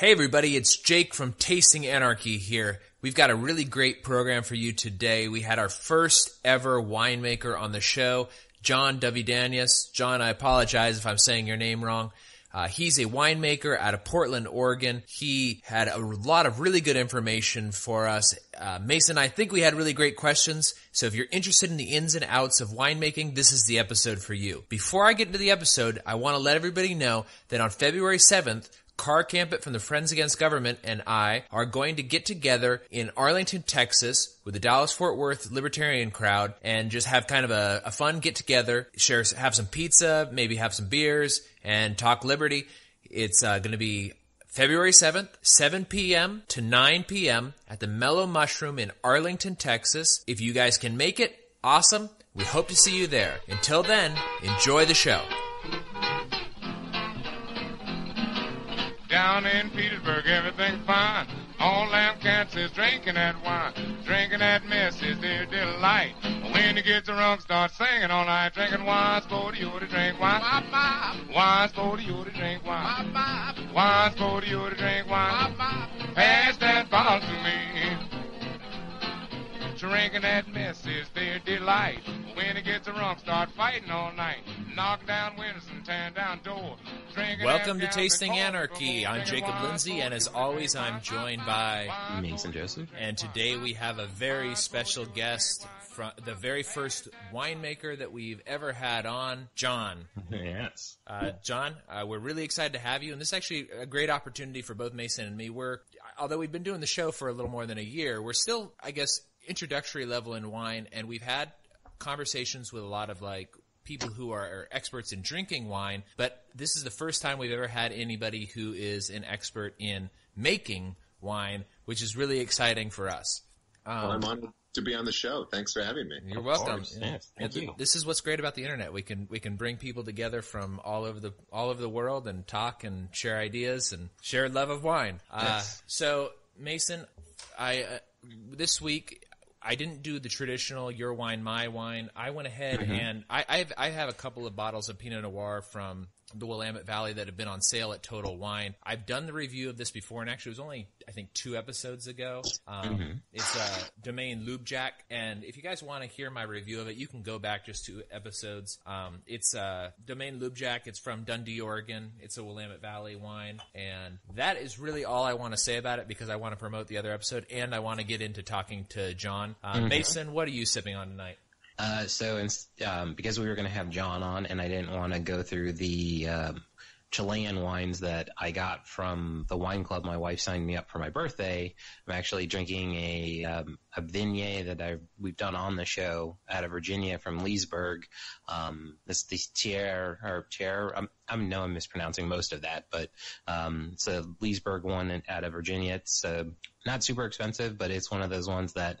Hey everybody, it's Jake from Tasting Anarchy here. We've got a really great program for you today. We had our first ever winemaker on the show, John Dovydenas. John, I apologize if I'm saying your name wrong. He's a winemaker out of Portland, Oregon. He had a lot of really good information for us. Mason, I think we had really great questions. So if you're interested in the ins and outs of winemaking, this is the episode for you. Before I get into the episode, I want to let everybody know that on February 7th, Car Campit from the Friends Against Government and I are going to get together in Arlington, Texas with the Dallas-Fort Worth Libertarian crowd and just have kind of a fun get-together, have some pizza, maybe have some beers, and talk liberty. It's going to be February 7th, 7 p.m. to 9 p.m. at the Mellow Mushroom in Arlington, Texas. If you guys can make it, awesome. We hope to see you there. Until then, enjoy the show. Down in Petersburg, everything's fine. All them cats is drinking that wine. Drinking that mess is their delight. When he gets drunk, start singing all night. Drinking wine's for you to drink wine. Wine's for you to drink wine. Wine's for you to drink wine. Pass that bottle to me. Drinking that mess is their delight. When he gets drunk, start fighting all night. Knock down windows and tear down doors. Welcome to Tasting Anarchy. I'm Jacob Lindsay, and as always, I'm joined by Mason Joseph. And today we have a very special guest, from the very first winemaker that we've ever had on, John. Yes. John, we're really excited to have you, and this is actually a great opportunity for both Mason and me. Although we've been doing the show for a little more than a year, we're still, I guess, introductory level in wine, and we've had conversations with a lot of people who are experts in drinking wine, but this is the first time we've ever had anybody who is an expert in making wine, which is really exciting for us. Well, I'm honored to be on the show. Thanks for having me. You're welcome. Yes, thank you. This is what's great about the internet. We can bring people together from all over the world and talk and share ideas and share love of wine. Yes. So Mason, this week I didn't do the traditional your wine, my wine. I went ahead and I have a couple of bottles of Pinot Noir from the Willamette Valley that have been on sale at Total Wine. I've done the review of this before, and actually it was only, I think, 2 episodes ago. It's Domaine Lubjack, and if you guys want to hear my review of it, you can go back just 2 episodes. It's Domaine Lubjack. It's from Dundee, Oregon. It's a Willamette Valley wine, and that is really all I want to say about it because I want to promote the other episode, and I want to get into talking to John. Mason, what are you sipping on tonight? Because we were going to have John on, and I didn't want to go through the Chilean wines that I got from the wine club my wife signed me up for my birthday, I'm actually drinking a vignette that we've done on the show out of Virginia from Leesburg. This Terroir. I know I'm mispronouncing most of that, but it's a Leesburg one out of Virginia. It's not super expensive, but it's one of those ones that,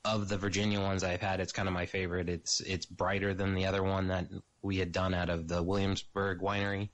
of the Virginia ones I've had, it's kind of my favorite. It's brighter than the other one that we had done out of the Williamsburg winery.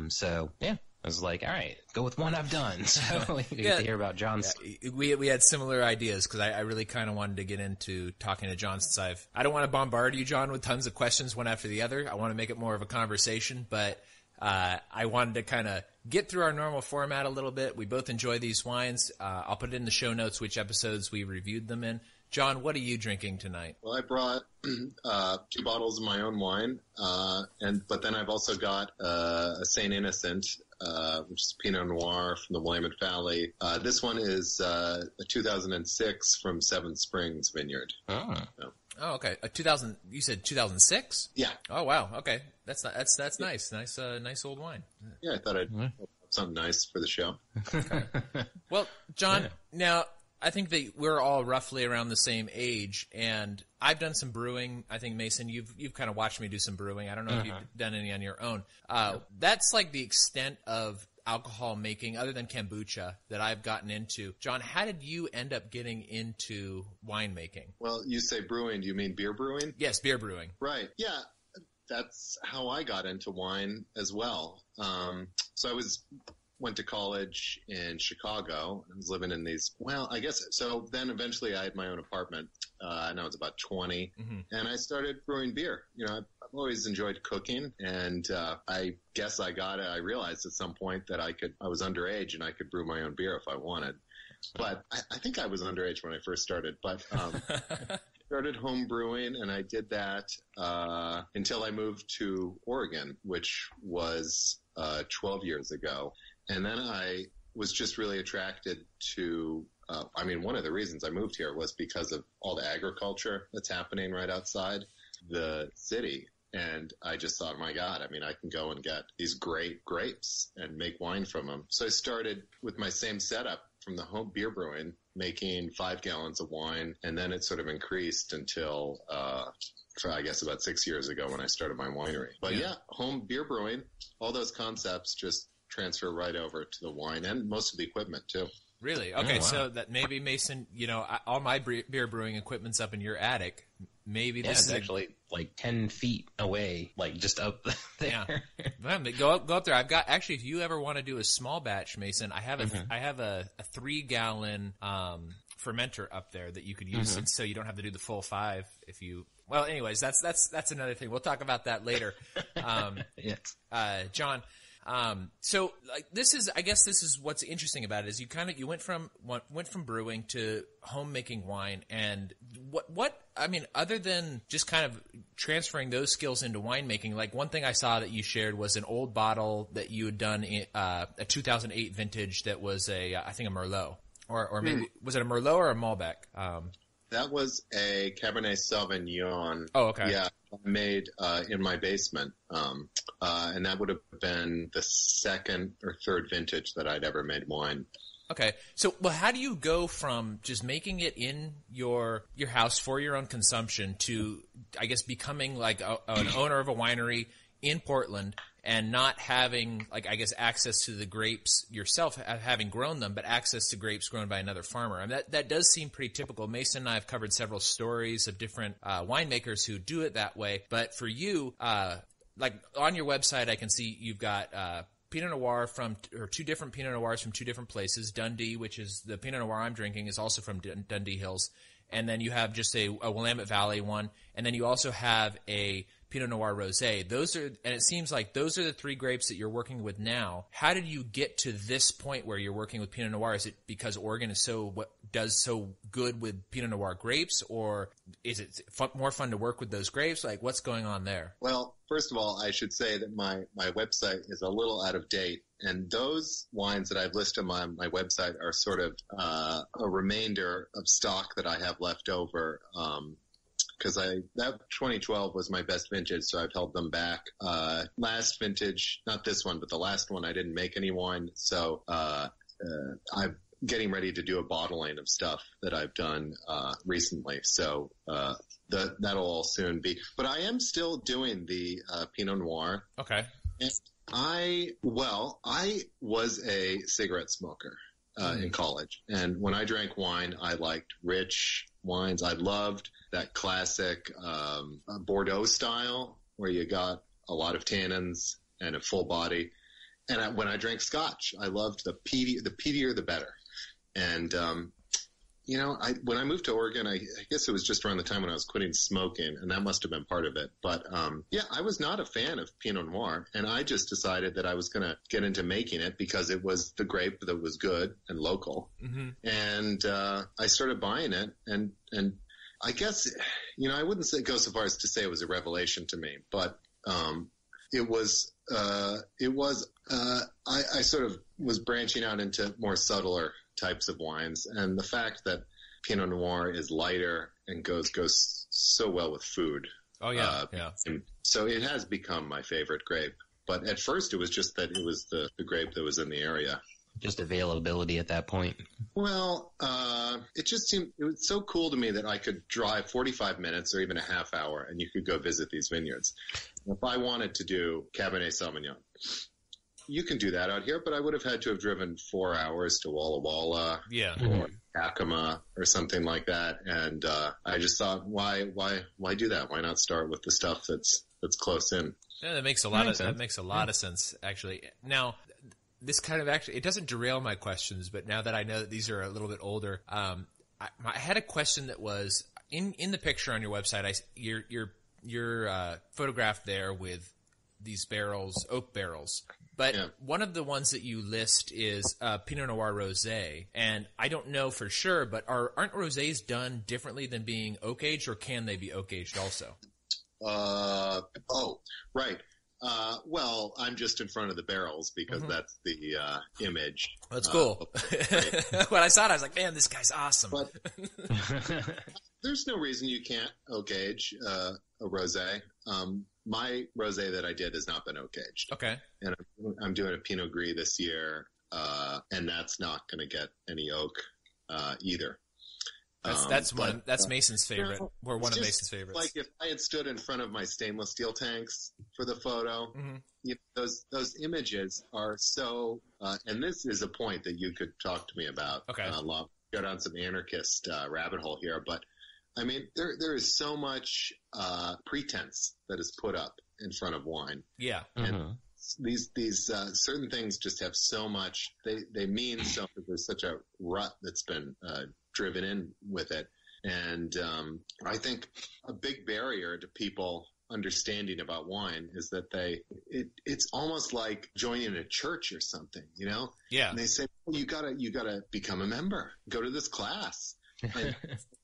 So yeah, I was like, all right, go with one I've done. So we get to hear about John's. Yeah, we had similar ideas because I really kind of wanted to get into talking to John since I don't want to bombard you, John, with tons of questions one after the other. I want to make it more of a conversation, but I wanted to kind of get through our normal format a little bit. We both enjoy these wines. I'll put it in the show notes which episodes we reviewed them in. John, what are you drinking tonight? Well, I brought 2 bottles of my own wine, but then I've also got a Saint Innocent, which is Pinot Noir from the Willamette Valley. This one is a 2006 from Seven Springs Vineyard. Oh. So. Oh, okay. 2000. You said 2006? Yeah. Oh, wow. Okay, that's nice. Nice old wine. Yeah, I thought I'd have something nice for the show. Okay. Well, John, now I think that we're all roughly around the same age, and I've done some brewing. I think, Mason, you've kind of watched me do some brewing. I don't know if you've done any on your own. That's like the extent of alcohol making, other than kombucha, that I've gotten into. John, how did you end up getting into winemaking? Well, you say brewing. Do you mean beer brewing? Yes, beer brewing. Right. Yeah, that's how I got into wine as well. So I went to college in Chicago. I was living in so then eventually I had my own apartment, and I was about 20, and I started brewing beer. always enjoyed cooking, and I guess I realized at some point that I was underage and I could brew my own beer if I wanted. But I think I was underage when I first started. But started home brewing, and I did that until I moved to Oregon, which was 12 years ago. And then I was just really attracted to one of the reasons I moved here was because of all the agriculture that's happening right outside the city. And I just thought, my God, I can go and get these great grapes and make wine from them. So I started with my same setup from the home beer brewing, making 5 gallons of wine. And then it sort of increased until, I guess about 6 years ago when I started my winery. But yeah, home beer brewing, all those concepts just transfer right over to the wine and most of the equipment too. Really? Okay, so that maybe Mason, all my beer brewing equipment's up in your attic. Maybe this is actually like 10 feet away, like just up there. Yeah. Go up there. I've got, actually, if you ever want to do a small batch, Mason, I have a 3-gallon fermenter up there that you could use, so you don't have to do the full 5 if you. Well, anyways, that's another thing. We'll talk about that later. Yes. John. So like this is what's interesting about it is you went from brewing to home making wine, and other than just kind of transferring those skills into winemaking, like one thing I saw that you shared was an old bottle that you had done in a 2008 vintage that was I think a Merlot, or maybe was it a Merlot or a Malbec? That was a Cabernet Sauvignon. Oh, okay. Yeah, made in my basement, and that would have been the second or third vintage that I'd ever made wine. Okay, so how do you go from just making it in your house for your own consumption to, I guess, becoming like an owner of a winery in Portland and not having, like, I guess, access to the grapes yourself, having grown them, but access to grapes grown by another farmer? I mean, that does seem pretty typical. Mason and I have covered several stories of different winemakers who do it that way. But for you, like on your website, I can see you've got Pinot Noir or 2 different Pinot Noirs from 2 different places. Dundee, which is the Pinot Noir I'm drinking, is also from Dundee Hills. And then you have just a Willamette Valley one. And then you also have a Pinot Noir Rosé. And it seems like those are the 3 grapes that you're working with now. How did you get to this point where you're working with Pinot Noir? Is it because Oregon does so good with Pinot Noir grapes, or is it more fun to work with those grapes? Like, what's going on there? Well, first of all, I should say that my website is a little out of date, and those wines that I've listed on my website are sort of a remainder of stock that I have left over. Because that 2012 was my best vintage, so I've held them back. Last vintage, not this one, but the last one, I didn't make any wine, so I'm getting ready to do a bottling of stuff that I've done recently. So that'll all soon be. But I am still doing the Pinot Noir. Okay. And I was a cigarette smoker in college, and when I drank wine, I liked rich wines. I loved that classic Bordeaux style where you got a lot of tannins and a full body. And when I drank Scotch, I loved the peatier the better. And when I moved to Oregon, I guess it was just around the time when I was quitting smoking, and that must have been part of it. But I was not a fan of Pinot Noir, and I just decided that I was going to get into making it because it was the grape that was good and local. Mm-hmm. And I started buying it, and I guess, I wouldn't go so far as to say it was a revelation to me, but I sort of was branching out into more subtler types of wines, and the fact that Pinot Noir is lighter and goes so well with food. Oh yeah, yeah. So it has become my favorite grape. But at first, it was just that it was the grape that was in the area. Just availability at that point. Well, it just seemed it was so cool to me that I could drive 45 minutes or even a half hour, and you could go visit these vineyards. If I wanted to do Cabernet Sauvignon, you can do that out here, but I would have had to have driven 4 hours to Walla Walla or Yakima or something like that. And I just thought, why do that? Why not start with the stuff that's close in? Yeah, that makes a lot of sense, actually. Now, this kind of it doesn't derail my questions, but now that I know that these are a little bit older, I had a question that was in the picture on your website. You're you're photographed there with these barrels, oak barrels. But one of the ones that you list is Pinot Noir Rosé, and I don't know for sure, but aren't rosés done differently than being oak aged, or can they be oak aged also? Right. Well, I'm just in front of the barrels because that's the image. That's cool. When I saw it, I was like, man, this guy's awesome. But there's no reason you can't oak age a rosé. My rosé that I did has not been oak aged. Okay. And I'm doing a Pinot Gris this year, and that's not going to get any oak either. That's Mason's favorite. Or one of Mason's favorites. Like if I had stood in front of my stainless steel tanks for the photo, those images are so. And this is a point that you could talk to me about. Okay. Go down some anarchist rabbit hole here, but I mean there is so much pretense that is put up in front of wine. Yeah. And these certain things just have so much. They mean so. There's such a rut that's been driven in with it. And I think a big barrier to people understanding about wine is that it's almost like joining a church or something, you know? Yeah. And they say, well, you gotta become a member, go to this class and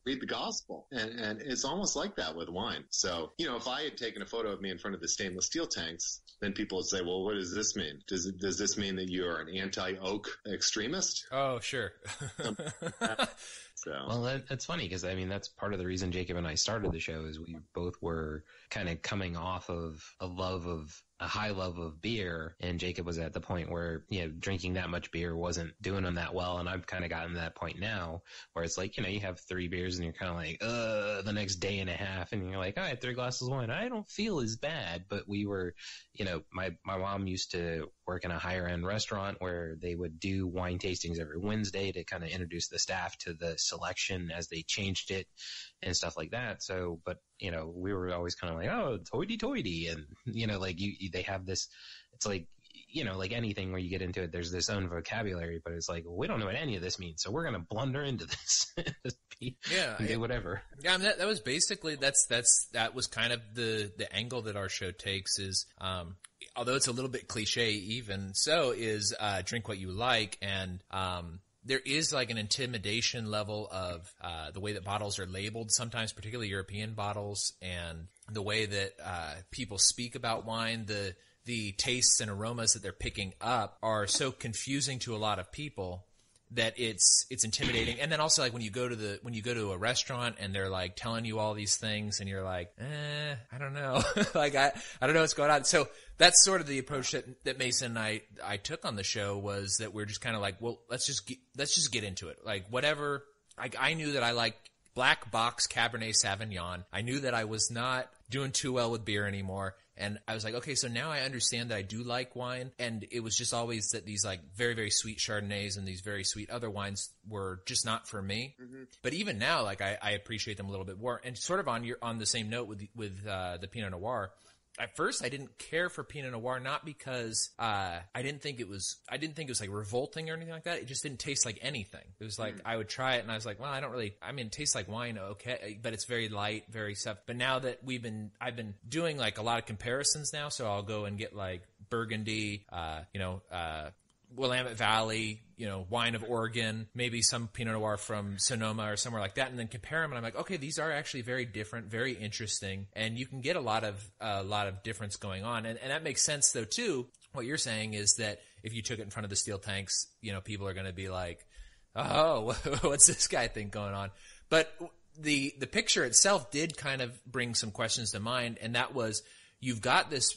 read the gospel. And it's almost like that with wine. So, you know, if I had taken a photo of me in front of the stainless steel tanks, then people would say, well, what does this mean? Does this mean that you are an anti-oak extremist? Oh, sure. So. Well, that's funny because, I mean, that's part of the reason Jacob and I started the show is we both were kind of coming off of a high love of beer, and Jacob was at the point where, you know, drinking that much beer wasn't doing him that well, and I've kind of gotten to that point now where it's like, you know, you have 3 beers and you're kind of like, the next day and a half, and you're like, I had 3 glasses of wine. I don't feel as bad, but we were, you know, my mom used to work in a higher end restaurant where they would do wine tastings every Wednesday to kind of introduce the staff to the selection as they changed it and stuff like that. So, but, you know, we were always kind of like, oh, hoity-toity. And, you know, like they have this, it's like, you know, like anything where you get into it, there's this own vocabulary, but it's like, well, we don't know what any of this means. So we're going to blunder into this. Do whatever. Yeah. I mean, that was basically, that was kind of the angle that our show takes is, although it's a little bit cliche even so, is drink what you like. And there is like an intimidation level of the way that bottles are labeled sometimes, particularly European bottles, and the way that people speak about wine, the tastes and aromas that they're picking up are so confusing to a lot of people that it's intimidating. And then also like when you go to a restaurant and they're like telling you all these things and you're like, I don't know. Like I don't know what's going on. So that's sort of the approach that Mason and I took on the show, was that we're just kind of like, well, let's just get into it. Like whatever. I knew that I liked black box Cabernet Sauvignon. I knew that I was not doing too well with beer anymore. And I was like, okay, so now I understand that I do like wine. And it was just always that these like very, very sweet Chardonnays and these very sweet other wines were just not for me. Mm-hmm. But even now, like I appreciate them a little bit more. And sort of on the same note with the Pinot Noir, at first I didn't care for Pinot Noir, not because I didn't think it was like revolting or anything like that. It just didn't taste like anything. It was like I would try it and I was like, well, it tastes like wine, okay, but it's very light, very stuff. But now that I've been doing like a lot of comparisons now, so I'll go and get like Burgundy, Willamette Valley, wine of Oregon, maybe some Pinot Noir from Sonoma or somewhere like that, and then compare them. And I'm like, okay, these are actually very different, very interesting, and you can get a lot of difference going on. And that makes sense though too. What you're saying is that if you took it in front of the steel tanks, people are going to be like, oh, what's this guy think going on? But the picture itself did kind of bring some questions to mind, and that was, you've got this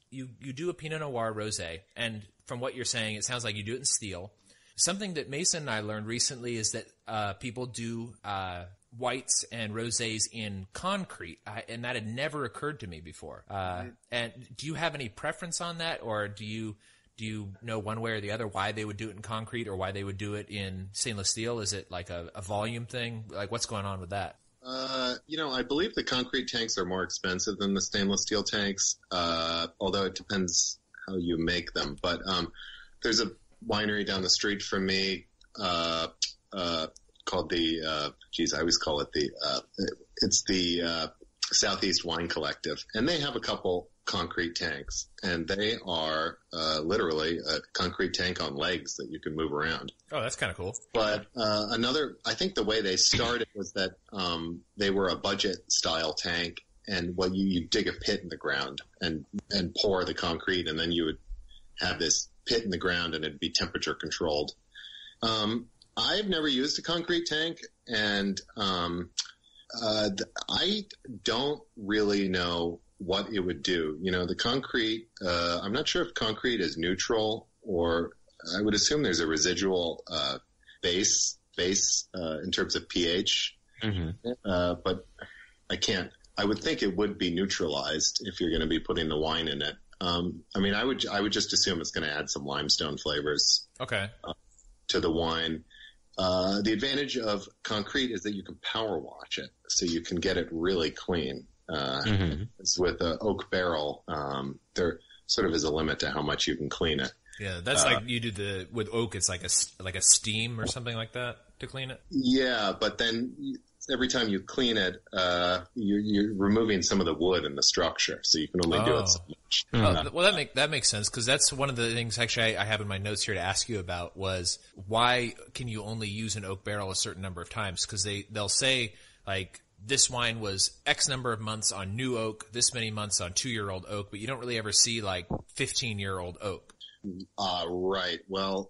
you do a Pinot Noir rosé, and from what you're saying, it sounds like you do it in steel. Something that Mason and I learned recently is that people do whites and rosés in concrete, and that had never occurred to me before. And do you have any preference on that, or do you know one way or the other why they would do it in concrete or why they would do it in stainless steel? Is it like a volume thing? Like what's going on with that? I believe the concrete tanks are more expensive than the stainless steel tanks, although it depends how you make them. But there's a winery down the street from me called the I always call it it's the Southeast Wine Collective, and they have a couple concrete tanks, and they are literally a concrete tank on legs that you can move around. Oh, that's kind of cool. But I think the way they started was that they were a budget style tank, and you dig a pit in the ground and pour the concrete, and then you would have this pit in the ground, and it'd be temperature controlled. I've never used a concrete tank, and I don't really know what it would do. The concrete, I'm not sure if concrete is neutral, or I would assume there's a residual base in terms of pH. Mm-hmm. But I would think it would be neutralized if you're going to be putting the wine in it. I would just assume it's going to add some limestone flavors. Okay. To the wine. The advantage of concrete is that you can power wash it, so you can get it really clean. It's with an oak barrel, there sort of is a limit to how much you can clean it. Yeah, that's like you do with oak. It's like a steam or something like that to clean it. Yeah, but then every time you clean it, you're removing some of the wood and the structure, so you can only do it so much. Well, that makes sense, because that's one of the things actually I have in my notes here to ask you about was why can you only use an oak barrel a certain number of times? Because they'll say like this wine was X number of months on new oak, this many months on 2-year-old oak, but you don't really ever see like 15-year-old oak. Right. Well,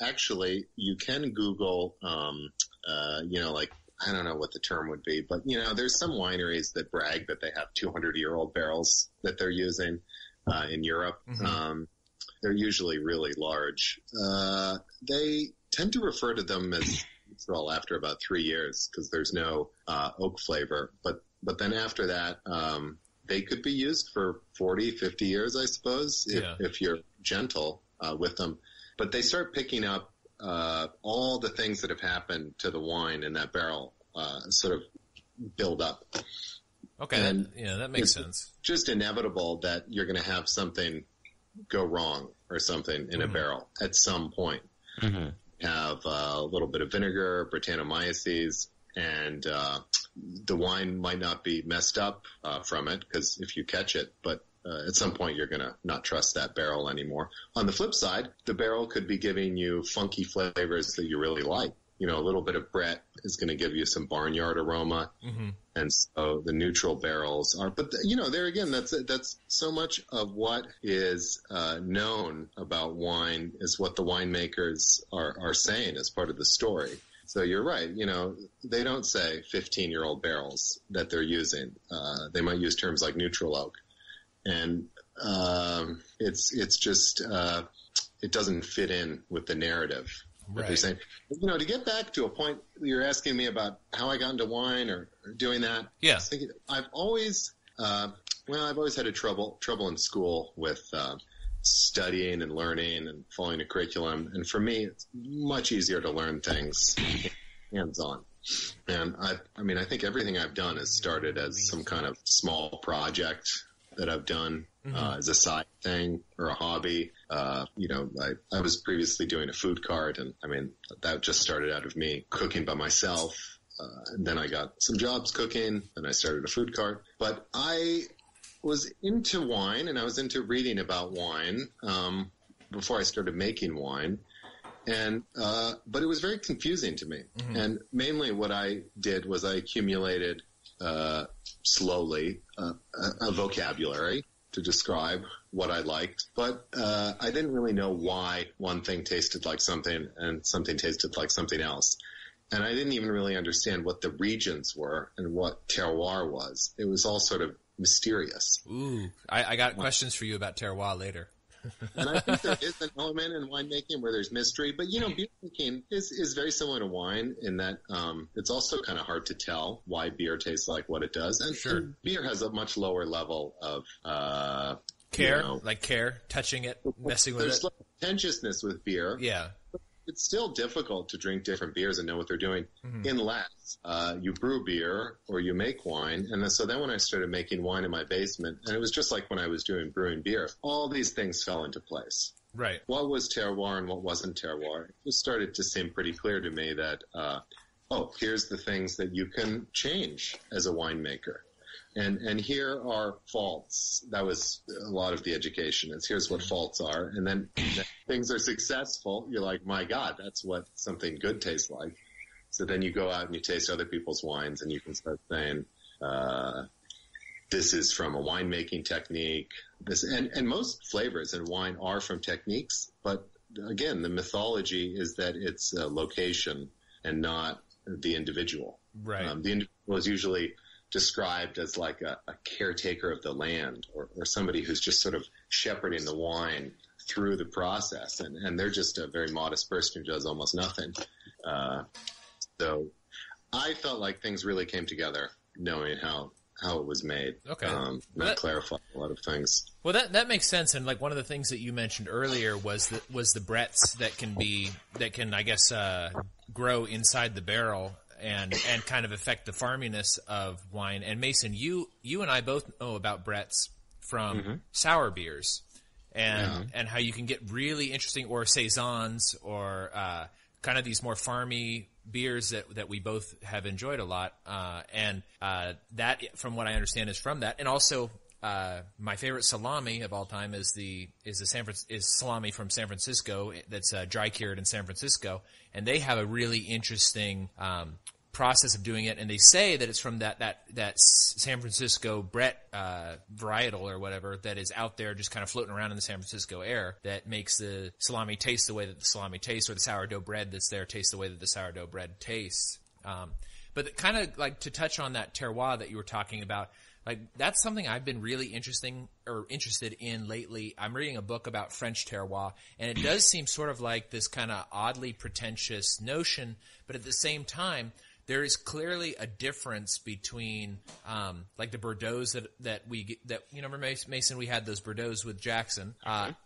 actually, you can Google, like, I don't know what the term would be, but, there's some wineries that brag that they have 200-year-old barrels that they're using in Europe. Mm-hmm. They're usually really large. They tend to refer to them as neutral after about 3 years because there's no oak flavor. But then after that, they could be used for 40, 50 years, I suppose, if you're gentle with them. But they start picking up all the things that have happened to the wine in that barrel sort of build up. Okay, that makes sense. Just inevitable that you're going to have something go wrong or something in a barrel at some point. Mm-hmm. Have a little bit of vinegar, Brettanomyces, and the wine might not be messed up from it because if you catch it, but at some point you're going to not trust that barrel anymore. On the flip side, the barrel could be giving you funky flavors that you really like. A little bit of Brett is going to give you some barnyard aroma. Mm-hmm. And so the neutral barrels are, but there again, that's so much of what is known about wine is what the winemakers are saying as part of the story. So you're right. They don't say 15-year-old barrels that they're using. They might use terms like neutral oak. And it's just it doesn't fit in with the narrative that they're saying. To get back to a point you're asking me about how I got into wine or doing that. Yeah. I've always had a trouble in school with studying and learning and following a curriculum. And for me, it's much easier to learn things hands-on. And I think everything I've done has started as some kind of small project that I've done as a side thing or a hobby. I was previously doing a food cart, and that just started out of me cooking by myself. And then I got some jobs cooking, and I started a food cart. But I was into wine, and I was into reading about wine before I started making wine. And but it was very confusing to me. Mm-hmm. And mainly what I did was I accumulated slowly a vocabulary to describe what I liked, but I didn't really know why one thing tasted like something and something tasted like something else. And I didn't even really understand what the regions were and what terroir was. It was all sort of mysterious. Ooh, I got questions for you about terroir later. And I think there is an element in winemaking where there's mystery, but beer making is very similar to wine in that it's also kind of hard to tell why beer tastes like what it does. And, sure. And beer has a much lower level of care, touching it, messing with it. There's pretentiousness with beer. Yeah. It's still difficult to drink different beers and know what they're doing unless you brew beer or you make wine. And so then when I started making wine in my basement, and it was just like when I was brewing beer, all these things fell into place. Right. What was terroir and what wasn't terroir? It just started to seem pretty clear to me that, here's the things that you can change as a winemaker. And here are faults. That was a lot of the education. Is here's what faults are. And then things are successful. You're like, my God, that's what something good tastes like. So then you go out and you taste other people's wines and you can start saying, this is from a winemaking technique. And most flavors in wine are from techniques. But again, the mythology is that it's a location and not the individual. Right. The individual is usually described as like a caretaker of the land or somebody who's just sort of shepherding the wine through the process. And they're just a very modest person who does almost nothing. So I felt like things really came together knowing how it was made. Okay. That clarified a lot of things. Well, that makes sense. And like one of the things that you mentioned earlier was the breadths that can I guess grow inside the barrel and kind of affect the farminess of wine. And Mason, you and I both know about breadths from sour beers and how you can get really interesting, or saisons, or kind of these more farmy beers that we both have enjoyed a lot. And that, from what I understand, is from that. And also, my favorite salami of all time is salami from San Francisco. That's dry cured in San Francisco, and they have a really interesting process of doing it. And they say that it's from that San Francisco Brett varietal or whatever that is out there just kind of floating around in the San Francisco air that makes the salami taste the way that the salami tastes, or the sourdough bread that's there tastes the way that the sourdough bread tastes. But kind of like to touch on that terroir that you were talking about, like that's something I've been really interested in lately. I'm reading a book about French terroir, and it does seem sort of like this kind of oddly pretentious notion, but at the same time, there is clearly a difference between, like the Bordeaux's that remember Mason, we had those Bordeaux's with Jackson,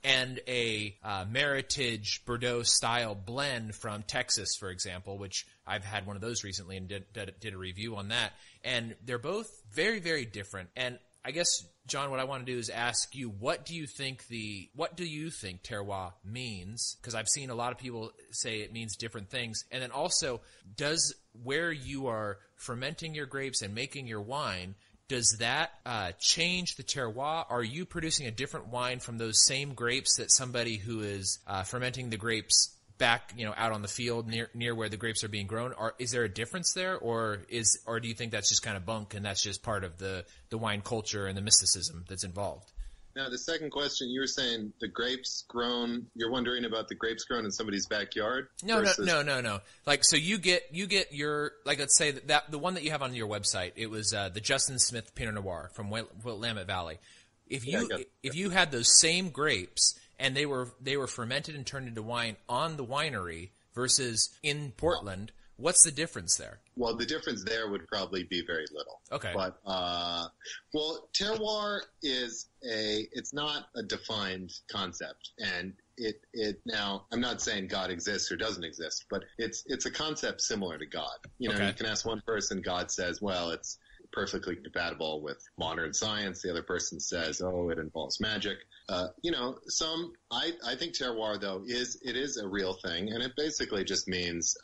and a Meritage Bordeaux style blend from Texas, for example, which I've had one of those recently and did a review on that. And they're both very, very different. And I guess, John, what I want to do is ask you, what do you think terroir means? Because I've seen a lot of people say it means different things. And then also, does where you are fermenting your grapes and making your wine, does that change the terroir? Are you producing a different wine from those same grapes that somebody who is fermenting the grapes back, out on the field near where the grapes are being grown? Is there a difference there, or do you think that's just kind of bunk and that's just part of the wine culture and the mysticism that's involved? Now, the second question, you were saying the grapes grown. You're wondering about the grapes grown in somebody's backyard? No. Like, so you get your, like, let's say that the one that you have on your website, it was the Justin Smith Pinot Noir from Willamette Valley. If you had those same grapes and they were fermented and turned into wine on the winery versus in Portland, what's the difference there? Well, the difference there would probably be very little. Okay. But, terroir it's not a defined concept. And now, I'm not saying God exists or doesn't exist, but it's a concept similar to God. You can ask one person, God says, well, it's perfectly compatible with modern science. The other person says, oh, it involves magic. I think terroir, though, is a real thing, and it basically just means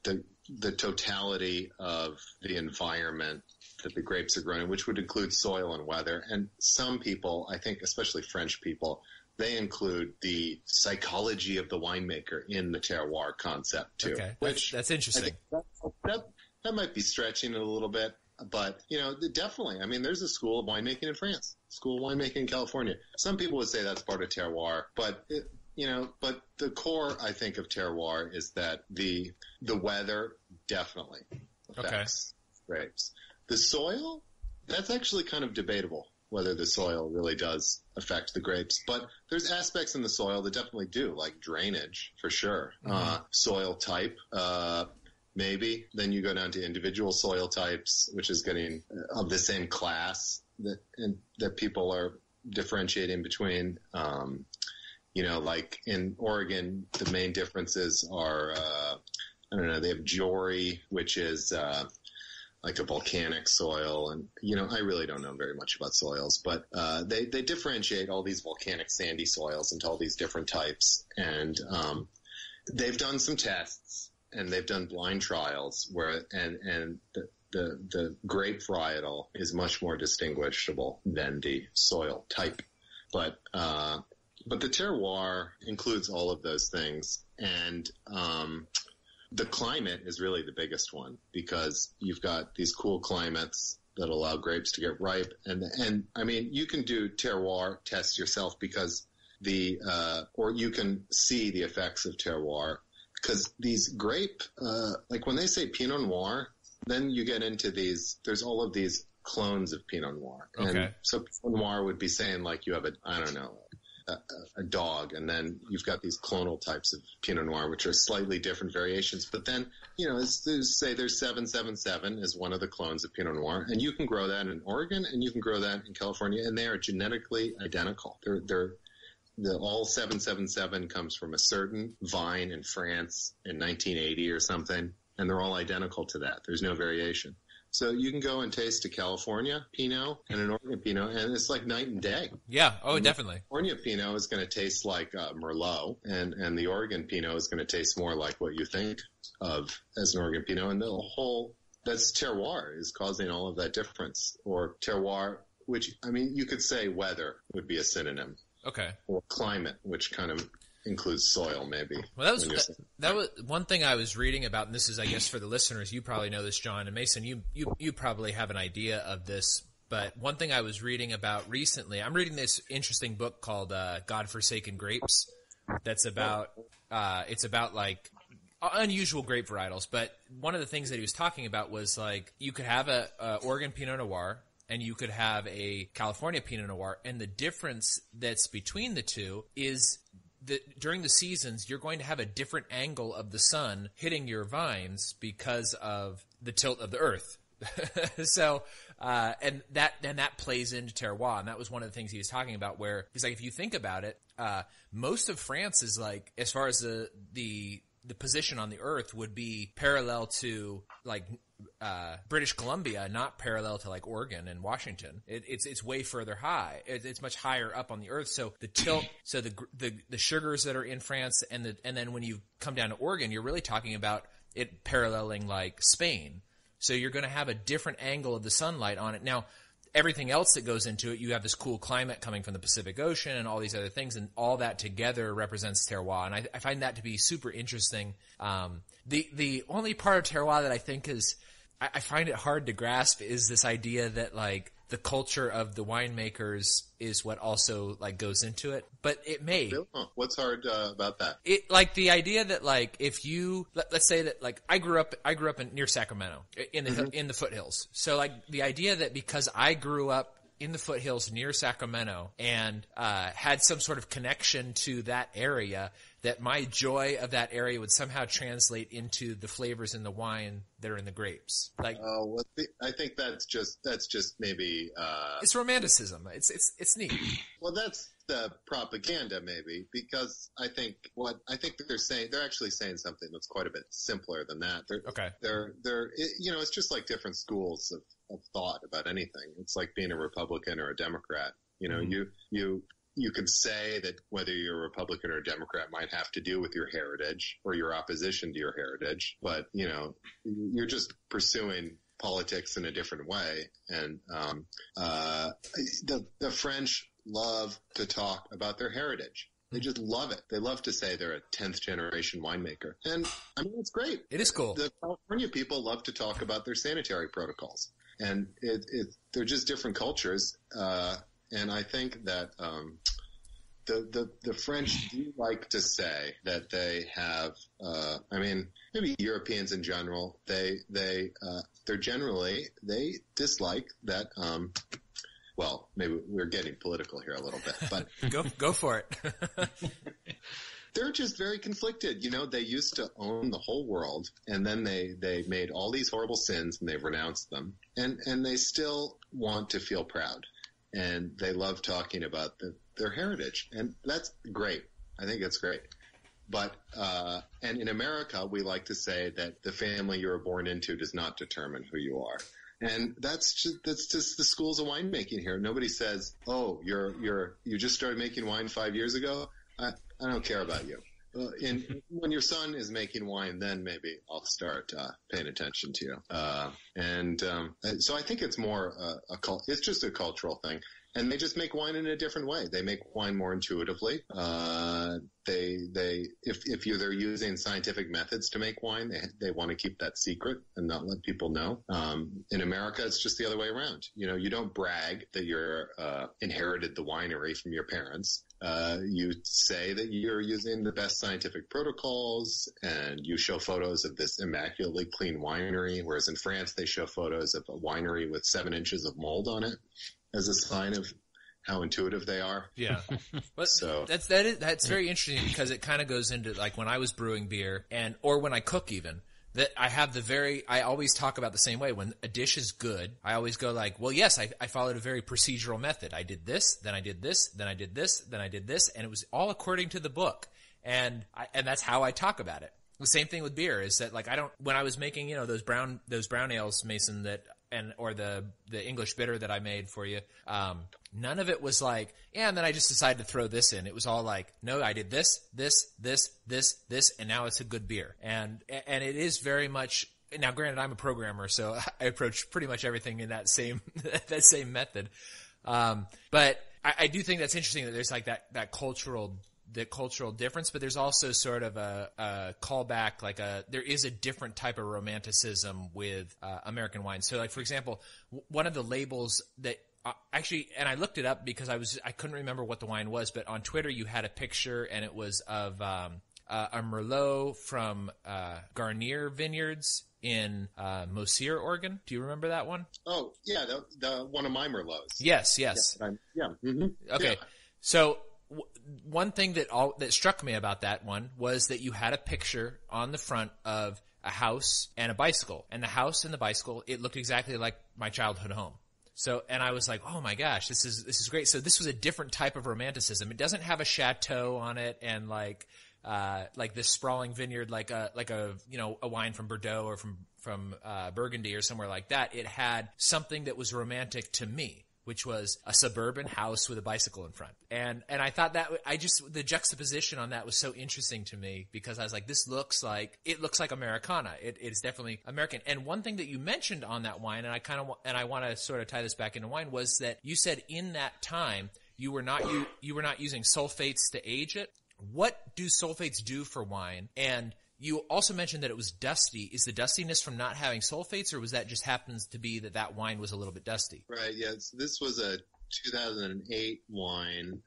the totality of the environment that the grapes are grown in, which would include soil and weather. And some people, I think especially French people, they include the psychology of the winemaker in the terroir concept too. Okay, that's interesting. That might be stretching it a little bit, but definitely. I mean, there's a school of winemaking in France, school of winemaking in California. Some people would say that's part of terroir, but but the core, I think, of terroir is that the weather definitely affects grapes. The soil, that's actually kind of debatable, whether the soil really does affect the grapes. But there's aspects in the soil that definitely do, like drainage, for sure. Mm-hmm. Soil type, maybe. Then you go down to individual soil types, which is getting of the same class that people are differentiating between. Like in Oregon, the main differences are, they have Jory, which is like a volcanic soil. And, I really don't know very much about soils, but they differentiate all these volcanic sandy soils into all these different types. And they've done some tests, and they've done blind trials where the grape varietal is much more distinguishable than the soil type. But the terroir includes all of those things, and the climate is really the biggest one, because you've got these cool climates that allow grapes to get ripe, and I mean, you can do terroir tests yourself, because or you can see the effects of terroir, because these grape, like when they say Pinot Noir, then you get into there's all of these clones of Pinot Noir. Okay. And so Pinot Noir would be saying, like, you have a dog, and then you've got these clonal types of Pinot Noir, which are slightly different variations. But then, there's 777 is one of the clones of Pinot Noir, and you can grow that in Oregon, and you can grow that in California, and they are genetically identical. All 777 comes from a certain vine in France in 1980 or something, and they're all identical to that. There's no variation. So you can go and taste a California Pinot and an Oregon Pinot, and it's like night and day. Yeah. Oh, definitely. California Pinot is going to taste like Merlot, and the Oregon Pinot is going to taste more like what you think of as an Oregon Pinot. And that's terroir is causing all of that difference. Or terroir, which, I mean, you could say weather would be a synonym. Okay. Or climate, which kind of includes soil, maybe. Well, that was one thing I was reading about, and this is, I guess, for the listeners, you probably know this, John, and Mason, you probably have an idea of this, but one thing I was reading about recently, I'm reading this interesting book called God-Forsaken Grapes, that's about, it's about, like, unusual grape varietals, but one of the things that he was talking about was, like, you could have a Oregon Pinot Noir, and you could have a California Pinot Noir, and the difference that's between the two is during the seasons, you're going to have a different angle of the sun hitting your vines because of the tilt of the earth. So, and that plays into terroir, and that was one of the things he was talking about, where he's like, if you think about it, most of France is like, as far as the position on the earth would be parallel to, like, British Columbia, not parallel to, like, Oregon and Washington. It's way further high. It's much higher up on the earth. So the tilt, so the sugars that are in France, and then when you come down to Oregon, you're really talking about it paralleling, like, Spain. So you're going to have a different angle of the sunlight on it. Now, everything else that goes into it, you have this cool climate coming from the Pacific Ocean and all these other things, and all that together represents terroir. And I find that to be super interesting. The only part of terroir that I think is, I find it hard to grasp, is this idea that, like, the culture of the winemakers is what also, like, goes into it. But it may. What's hard about that? It, like, the idea that, like, if you let's say that, like, I grew up near Sacramento in the foothills. So, like, the idea that because I grew up in the foothills near Sacramento and had some sort of connection to that area, that my joy of that area would somehow translate into the flavors in the wine that are in the grapes. Like, well, I think that's just maybe it's romanticism. It's neat. Well, that's the propaganda, maybe, because I think that they're actually saying something that's quite a bit simpler than that. It's just like different schools of thought about anything. It's like being a Republican or a Democrat. You could say that whether you're a Republican or a Democrat might have to do with your heritage or your opposition to your heritage, but, you're just pursuing politics in a different way. And the French love to talk about their heritage. They just love it. They love to say they're a 10th generation winemaker. And, I mean, it's great. It is cool. The California people love to talk about their sanitary protocols. And they're just different cultures. And I think that the French do like to say that they have. Maybe Europeans in general. They dislike that. Well, maybe we're getting political here a little bit, but go for it. They're just very conflicted. They used to own the whole world, and then they made all these horrible sins, and they've renounced them, and they still want to feel proud. And they love talking about their heritage. And that's great. I think it's great. But and in America, we like to say that the family you were born into does not determine who you are. And that's just the schools of winemaking here. Nobody says, "Oh, you just started making wine 5 years ago. I don't care about you." when your son is making wine, then maybe I'll start paying attention to you. So I think it's more it's just a cultural thing. And they just make wine in a different way. They make wine more intuitively. If they're using scientific methods to make wine, they want to keep that secret and not let people know. In America, it's just the other way around. You don't brag that you're inherited the winery from your parents. You say that you're using the best scientific protocols, and you show photos of this immaculately clean winery. Whereas in France, they show photos of a winery with 7 inches of mold on it as a sign of how intuitive they are. Yeah. But so that's very interesting, because it kind of goes into, like, when I was brewing beer or when I cook even, that I always talk about the same way. When a dish is good, I always go like, well, yes, I followed a very procedural method. I did this, then I did this, then I did this, then I did this, and it was all according to the book. And that's how I talk about it. The same thing with beer is that, like, when I was making, those brown ales, Mason, or the English bitter that I made for you, none of it was like, and then I just decided to throw this in. It was all like, no, I did this, and now it's a good beer. And it is very much, now granted, I'm a programmer, so I approach pretty much everything in that same method. But I do think that's interesting that there's like that cultural difference, but there's also sort of a callback, there is a different type of romanticism with American wine. So, like, for example, one of the labels that actually, and I looked it up because I couldn't remember what the wine was, but on Twitter you had a picture, and it was of a Merlot from Garnier Vineyards in Mosier, Oregon. Do you remember that one? Oh, yeah, the one of my Merlots. Yes. Yeah. Mm-hmm. Okay, yeah. So one thing that struck me about that one was that you had a picture on the front of a house and a bicycle, and the house and the bicycle, it looked exactly like my childhood home. So, and I was like, oh my gosh, this is great. So this was a different type of romanticism. It doesn't have a chateau on it and like this sprawling vineyard, like a wine from Bordeaux or from Burgundy or somewhere like that. It had something that was romantic to me, which was a suburban house with a bicycle in front. And I thought the juxtaposition on that was so interesting to me, because I was like, it looks like Americana. It's definitely American. And one thing that you mentioned on that wine, and I want to sort of tie this back into wine, was that you said in that time you were not using sulfates to age it. What do sulfates do for wine? And you also mentioned that it was dusty. Is the dustiness from not having sulfates, or was that just happens to be that wine was a little bit dusty? Right, yeah. So this was a 2008 wine.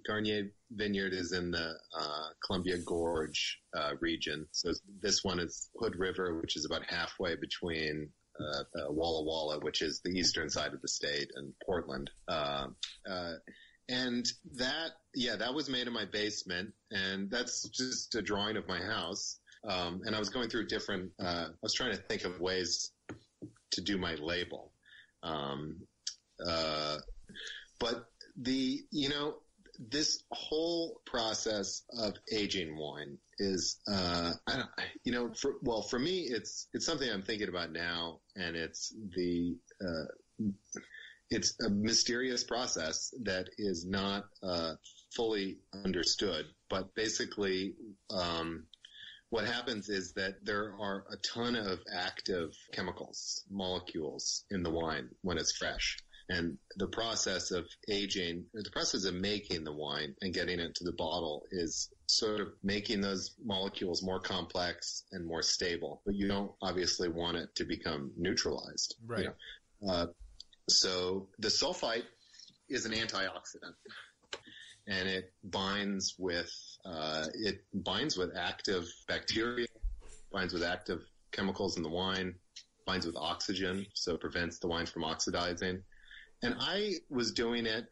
Garnier Vineyard is in the Columbia Gorge region. So this one is Hood River, which is about halfway between Walla Walla, which is the eastern side of the state, and Portland. And that was made in my basement, and that's just a drawing of my house. And I was going through I was trying to think of ways to do my label. But this whole process of aging wine is, for me, it's something I'm thinking about now, and it's a mysterious process that is not fully understood. But basically, what happens is that there are a ton of active chemicals, molecules in the wine when it's fresh. And the process of aging, the process of making the wine and getting it to the bottle is sort of making those molecules more complex and more stable. But you don't obviously want it to become neutralized. Right. So the sulfite is an antioxidant, and it binds with active bacteria, binds with active chemicals in the wine, binds with oxygen, so it prevents the wine from oxidizing. And I was doing it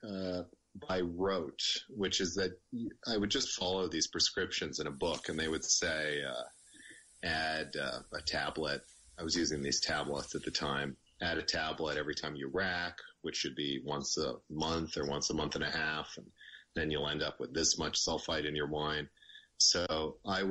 by rote, which is that I would just follow these prescriptions in a book, and they would say add a tablet. I was using these tablets at the time. Add a tablet every time you rack, which should be once a month or once a month and a half, and then you'll end up with this much sulfite in your wine. So I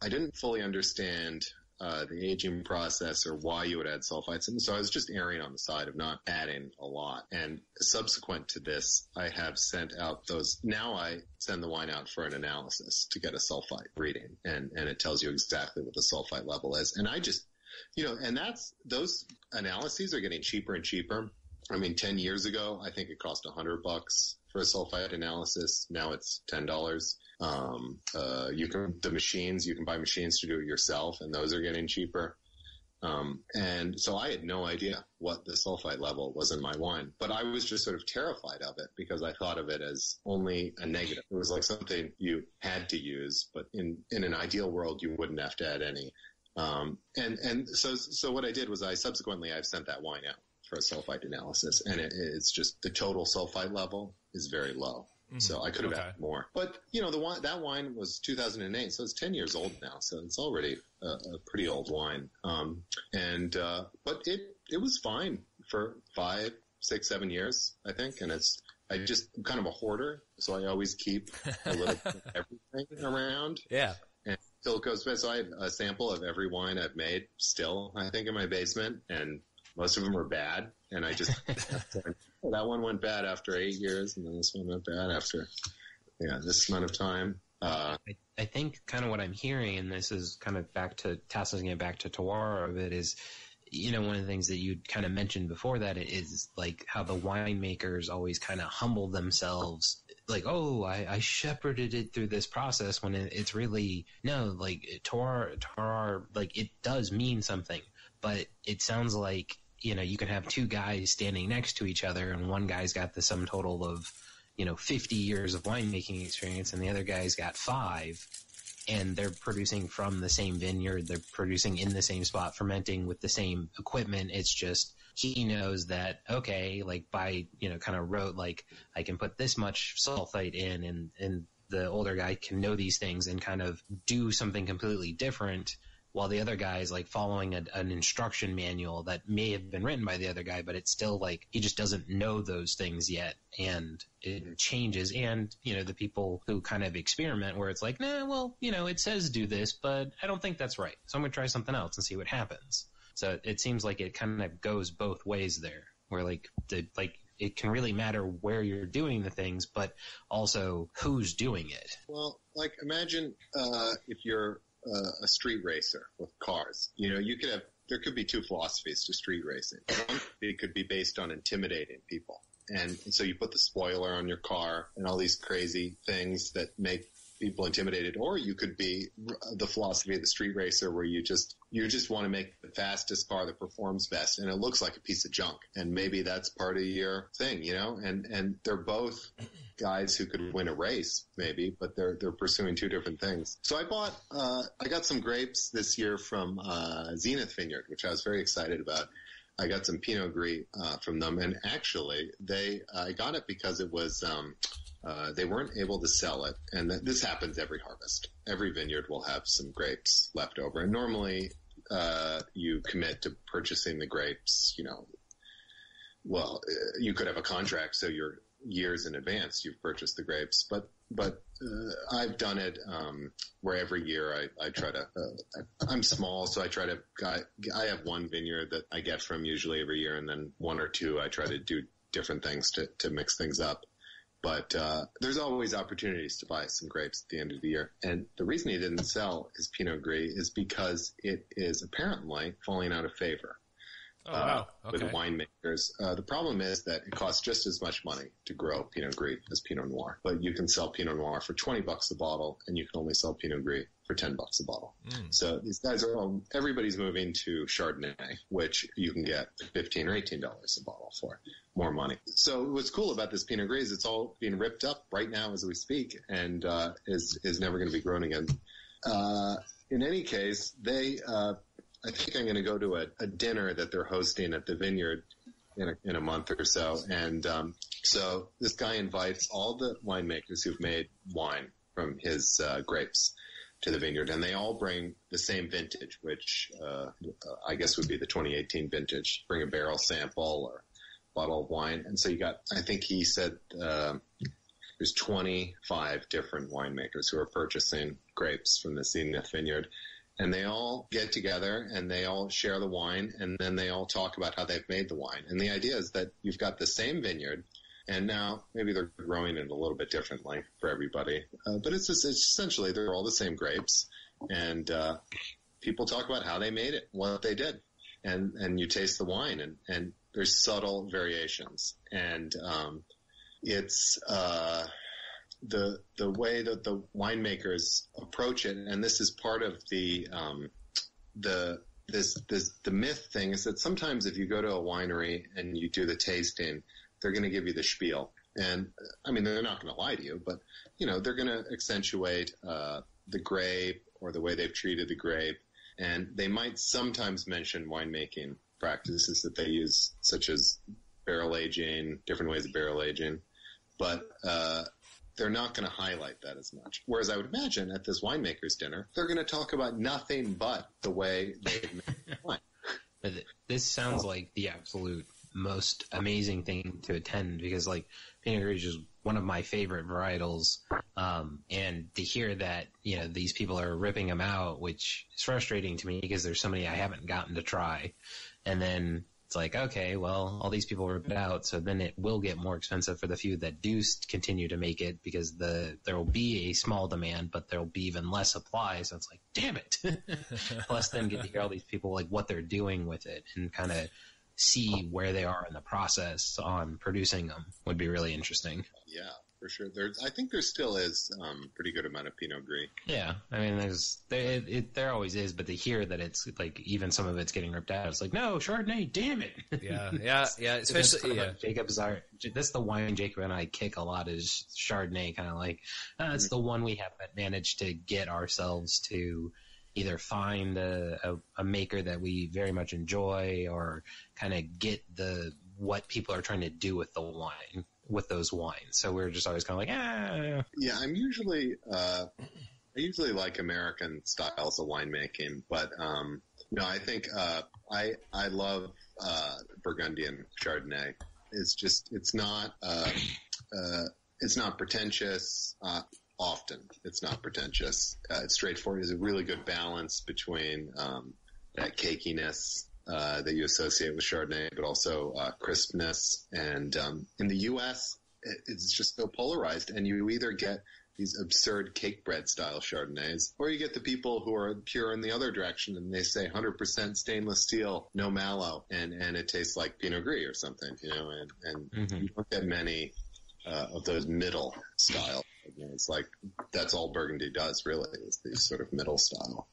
didn't fully understand the aging process or why you would add sulfites. And so I was just erring on the side of not adding a lot. And subsequent to this, I have sent out those. Now I send the wine out for an analysis to get a sulfite reading, and it tells you exactly what the sulfite level is. And I just, and those analyses are getting cheaper and cheaper. I mean, 10 years ago, I think it cost $100 for a sulfite analysis. Now it's $10. You can buy machines to do it yourself, and those are getting cheaper. And so I had no idea what the sulfite level was in my wine, but I was just sort of terrified of it because I thought of it as only a negative. It was like something you had to use, but in an ideal world, you wouldn't have to add any. So what I did was I've sent that wine out for a sulfite analysis, and it's just the total sulfite level is very low. Mm-hmm. So I could have added more. But, that wine was 2008, so it's 10 years old now. So it's already a pretty old wine. But it was fine for 5, 6, 7 years, I think. And I'm kind of a hoarder, so I always keep a little bit of everything around. Yeah. And still goes bad. So I have a sample of every wine I've made still, I think, in my basement, and most of them are bad. And I just, that one went bad after 8 years, and then this one went bad after, this amount of time. I think kind of what I'm hearing, and this is kind of tossing it back to Terroir of it, is, one of the things that you kind of mentioned before that is like how the winemakers always kind of humble themselves. Like, oh, I shepherded it through this process, when it's really, no, like Terroir, like it does mean something, but it sounds like, you can have two guys standing next to each other, and one guy's got the sum total of, 50 years of winemaking experience, and the other guy's got 5, and they're producing from the same vineyard, they're producing in the same spot, fermenting with the same equipment. It's just, he knows that, okay, like by, kind of wrote, like, I can put this much sulfite in, and the older guy can know these things and kind of do something completely different, while the other guy is like following an instruction manual that may have been written by the other guy, but it's still like he just doesn't know those things yet, and it changes. And, the people who kind of experiment where it's like, nah, well, it says do this, but I don't think that's right, so I'm going to try something else and see what happens. So it seems like it kind of goes both ways there, where it can really matter where you're doing the things, but also who's doing it. Well, like imagine if you're a street racer with cars. There could be two philosophies to street racing. One, it could be based on intimidating people. And so you put the spoiler on your car and all these crazy things that make people intimidated. Or you could be the philosophy of the street racer, where you just want to make the fastest car that performs best, and it looks like a piece of junk. And maybe that's part of your thing, and they're both guys who could win a race, maybe, but they're pursuing two different things. So I got some grapes this year from Zenith Vineyard, which I was very excited about. I got some Pinot Gris from them, and actually I got it because it was they weren't able to sell it, and this happens every harvest. Every vineyard will have some grapes left over, and normally you commit to purchasing the grapes. You could have a contract, so you're years in advance you've purchased the grapes, but I've done it where every year I try to I'm small, so I have one vineyard that I get from usually every year, and then one or two I try to do different things to mix things up. But there's always opportunities to buy some grapes at the end of the year. And the reason he didn't sell his Pinot Gris is because it is apparently falling out of favor. Oh, wow. Okay. With winemakers. The problem is that it costs just as much money to grow Pinot Gris as Pinot Noir. But you can sell Pinot Noir for $20 a bottle, and you can only sell Pinot Gris for $10 a bottle. So these guys everybody's moving to Chardonnay, which you can get $15 or $18 a bottle for more money. So what's cool about this Pinot Gris is it's all being ripped up right now as we speak, and is never going to be grown again. In any case, I think I'm going to go to a dinner that they're hosting at the vineyard in a month or so. And so this guy invites all the winemakers who've made wine from his grapes to the vineyard, and they all bring the same vintage, which I guess would be the 2018 vintage. Bring a barrel sample or bottle of wine. And so I think he said there's 25 different winemakers who are purchasing grapes from the Zenith Vineyard. And they all get together and they all share the wine, and then they all talk about how they've made the wine. And the idea is that you've got the same vineyard, and now maybe they're growing it a little bit differently for everybody. But it's essentially they're all the same grapes, and people talk about how they made it, what they did. And you taste the wine, and there's subtle variations. And it's the way that the winemakers approach it, and this is part of the myth thing, is that sometimes if you go to a winery and you do the tasting, they're going to give you the spiel. And I mean, they're not going to lie to you, but they're going to accentuate the grape or the way they've treated the grape, and they might sometimes mention winemaking practices that they use, such as barrel aging, different ways of barrel aging, but they're not going to highlight that as much. Whereas I would imagine at this winemaker's dinner, they're going to talk about nothing but the way they've made wine. But this sounds like the absolute most amazing thing to attend, because like Pinot Gris is one of my favorite varietals. And to hear that, these people are ripping them out, which is frustrating to me because there's so many I haven't gotten to try. And then it's like, okay, well, all these people rip it out, so then it will get more expensive for the few that do continue to make it, because there will be a small demand, but there will be even less supply. So it's like, damn it. Plus then get to hear all these people, like what they're doing with it and kind of see where they are in the process on producing them would be really interesting. Yeah, for sure. I think there still is pretty good amount of Pinot Gris. Yeah, I mean, there always is, but to hear that it's like even some of it's getting ripped out, it's like, no, Chardonnay, damn it. Yeah. Especially, That's the wine Jacob and I kick a lot, is Chardonnay. Kind of like it's the one we haven't managed to get ourselves to either find a maker that we very much enjoy, or kind of get what people are trying to do with the wine, with those wines. So we're just always kind of like, Yeah, I usually like American styles of winemaking, but I think I love Burgundian Chardonnay. It's not pretentious. Often it's not pretentious. It's straightforward. There's a really good balance between that cakiness that you associate with Chardonnay, but also crispness. And in the U.S., it's just so polarized, and you either get these absurd cake bread style Chardonnays, or you get the people who are pure in the other direction, and they say 100% stainless steel, no mallow, and it tastes like Pinot Gris or something, and you don't get many of those middle style. It's like that's all Burgundy does, really, is these sort of middle style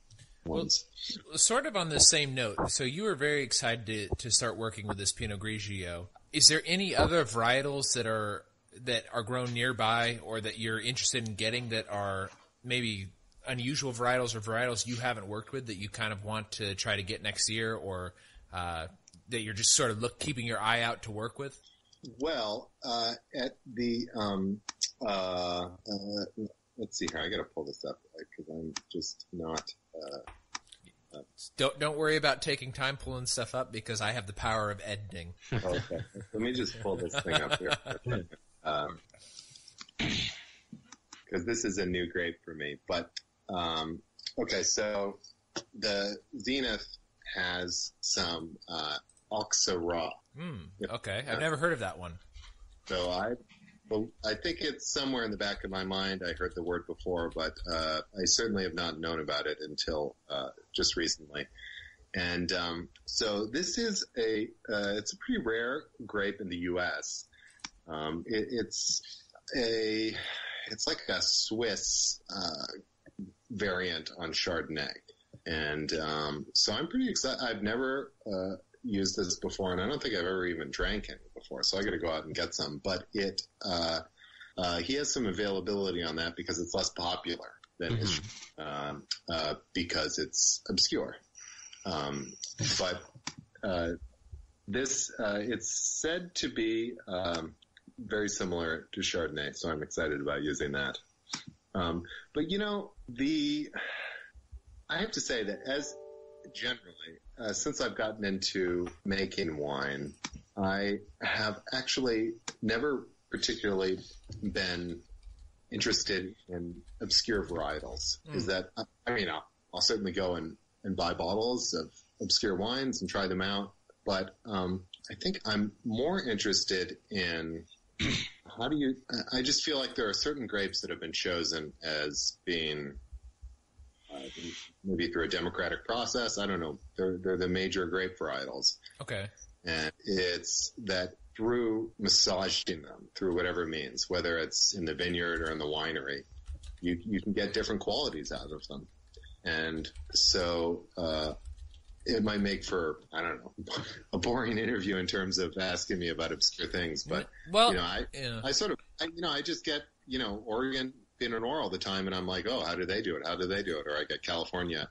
ones. Well, sort of on the same note, so you were very excited to start working with this Pinot Grigio. Is there any other varietals that are grown nearby, or that you're interested in getting, that are maybe unusual varietals or varietals you haven't worked with that you kind of want to try to get next year, or that you're just sort of keeping your eye out to work with? Well, at the let's see here. I got to pull this up because I'm just not. Don't worry about taking time pulling stuff up, because I have the power of editing. Okay, let me just pull this thing up here, because this is a new grape for me. But okay, so the Zenith has some Auxerrois. Okay, I've never heard of that one. So I think it's somewhere in the back of my mind. I heard the word before, but I certainly have not known about it until just recently. And so this is it's a pretty rare grape in the U.S. It's like a Swiss variant on Chardonnay, and so I'm pretty excited. I've never used this before, and I don't think I've ever even drank any before, so I got to go out and get some. But he has some availability on that because it's less popular than his, because it's obscure. But this it's said to be very similar to Chardonnay, so I'm excited about using that. But I have to say that as generally, since I've gotten into making wine, I have actually never particularly been interested in obscure varietals. Is that, I'll certainly go and buy bottles of obscure wines and try them out. But I think I'm more interested in I just feel like there are certain grapes that have been chosen as being maybe through a democratic process. I don't know. They're the major grape varietals. Okay. And it's that through massaging them, through whatever means, whether it's in the vineyard or in the winery, you can get different qualities out of them. And so it might make for, I don't know, a boring interview in terms of asking me about obscure things. But, I just get, Oregon Pinot Noir all the time, and I'm like, oh, how do they do it? How do they do it? Or I get California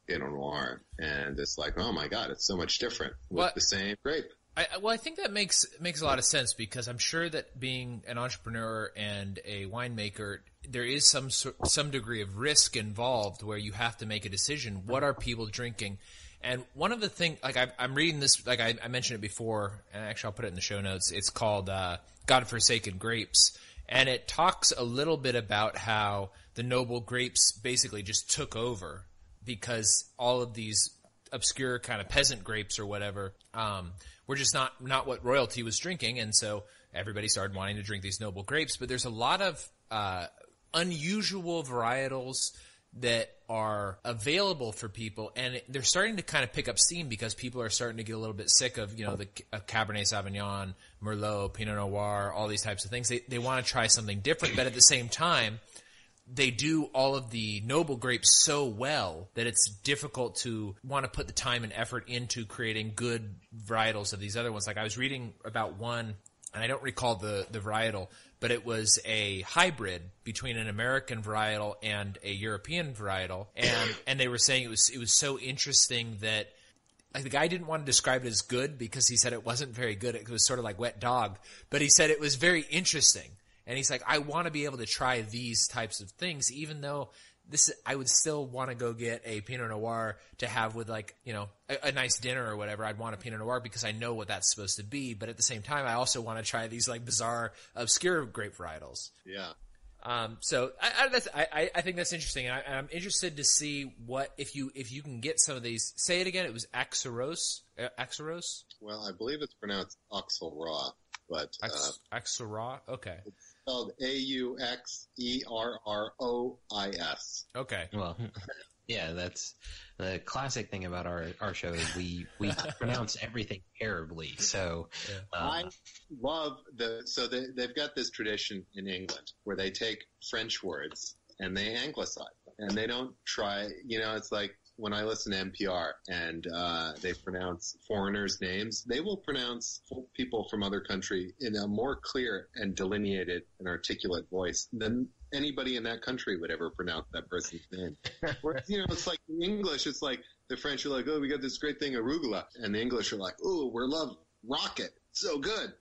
Pinot Noir, and it's like, oh my God, it's so much different with the same grape. I think that makes a lot of sense, because I'm sure that being an entrepreneur and a winemaker, there is some degree of risk involved where you have to make a decision. What are people drinking? And one of the things, like I'm reading this, like I mentioned it before, and actually I'll put it in the show notes. It's called God-Forsaken Grapes, and it talks a little bit about how the noble grapes basically just took over because all of these obscure kind of peasant grapes or whatever were just not what royalty was drinking, and so everybody started wanting to drink these noble grapes. But there's a lot of unusual varietals that are available for people, and they're starting to kind of pick up steam because people are starting to get a little bit sick of, the Cabernet Sauvignon, Merlot, Pinot Noir, all these types of things. They want to try something different, but at the same time, they do all of the noble grapes so well that it's difficult to want to put the time and effort into creating good varietals of these other ones. Like I was reading about one, and I don't recall the varietal, but it was a hybrid between an American varietal and a European varietal, and they were saying it was so interesting that, like, the guy didn't want to describe it as good because he said it wasn't very good. It was sort of like wet dog, but he said it was very interesting. And he's like, I want to be able to try these types of things, even though I would still want to go get a Pinot Noir to have with, like, a nice dinner or whatever. I'd want a Pinot Noir because I know what that's supposed to be. But at the same time, I also want to try these, like, bizarre, obscure grape varietals. Yeah. So I think that's interesting. I'm interested to see if you can get some of these. Say it again. It was Axaros. Axaros. Well, I believe it's pronounced Auxerrois, but Axaros. Okay. It's spelled Auxerrois. Okay. Well, yeah, that's the classic thing about our show is we pronounce everything terribly. So I love they've got this tradition in England where they take French words and they anglicize them, and they don't try. It's like when I listen to NPR and they pronounce foreigners' names, they will pronounce people from other country in a more clear and delineated and articulate voice than anybody in that country would ever pronounce that person's name. Whereas, it's like in English, it's like the French are like, oh, we got this great thing, arugula. And the English are like, oh, we love rocket. So good.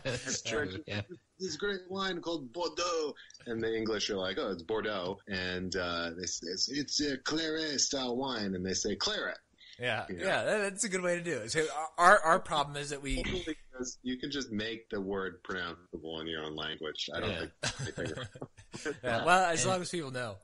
That's true. Yeah. This great wine called Bordeaux. And the English are like, oh, it's Bordeaux. And they say, it's a claret style wine. And they say claret. Yeah, that's a good way to do it. So our problem is that you can just make the word pronounceable in your own language. I don't think. Well, as long as people know.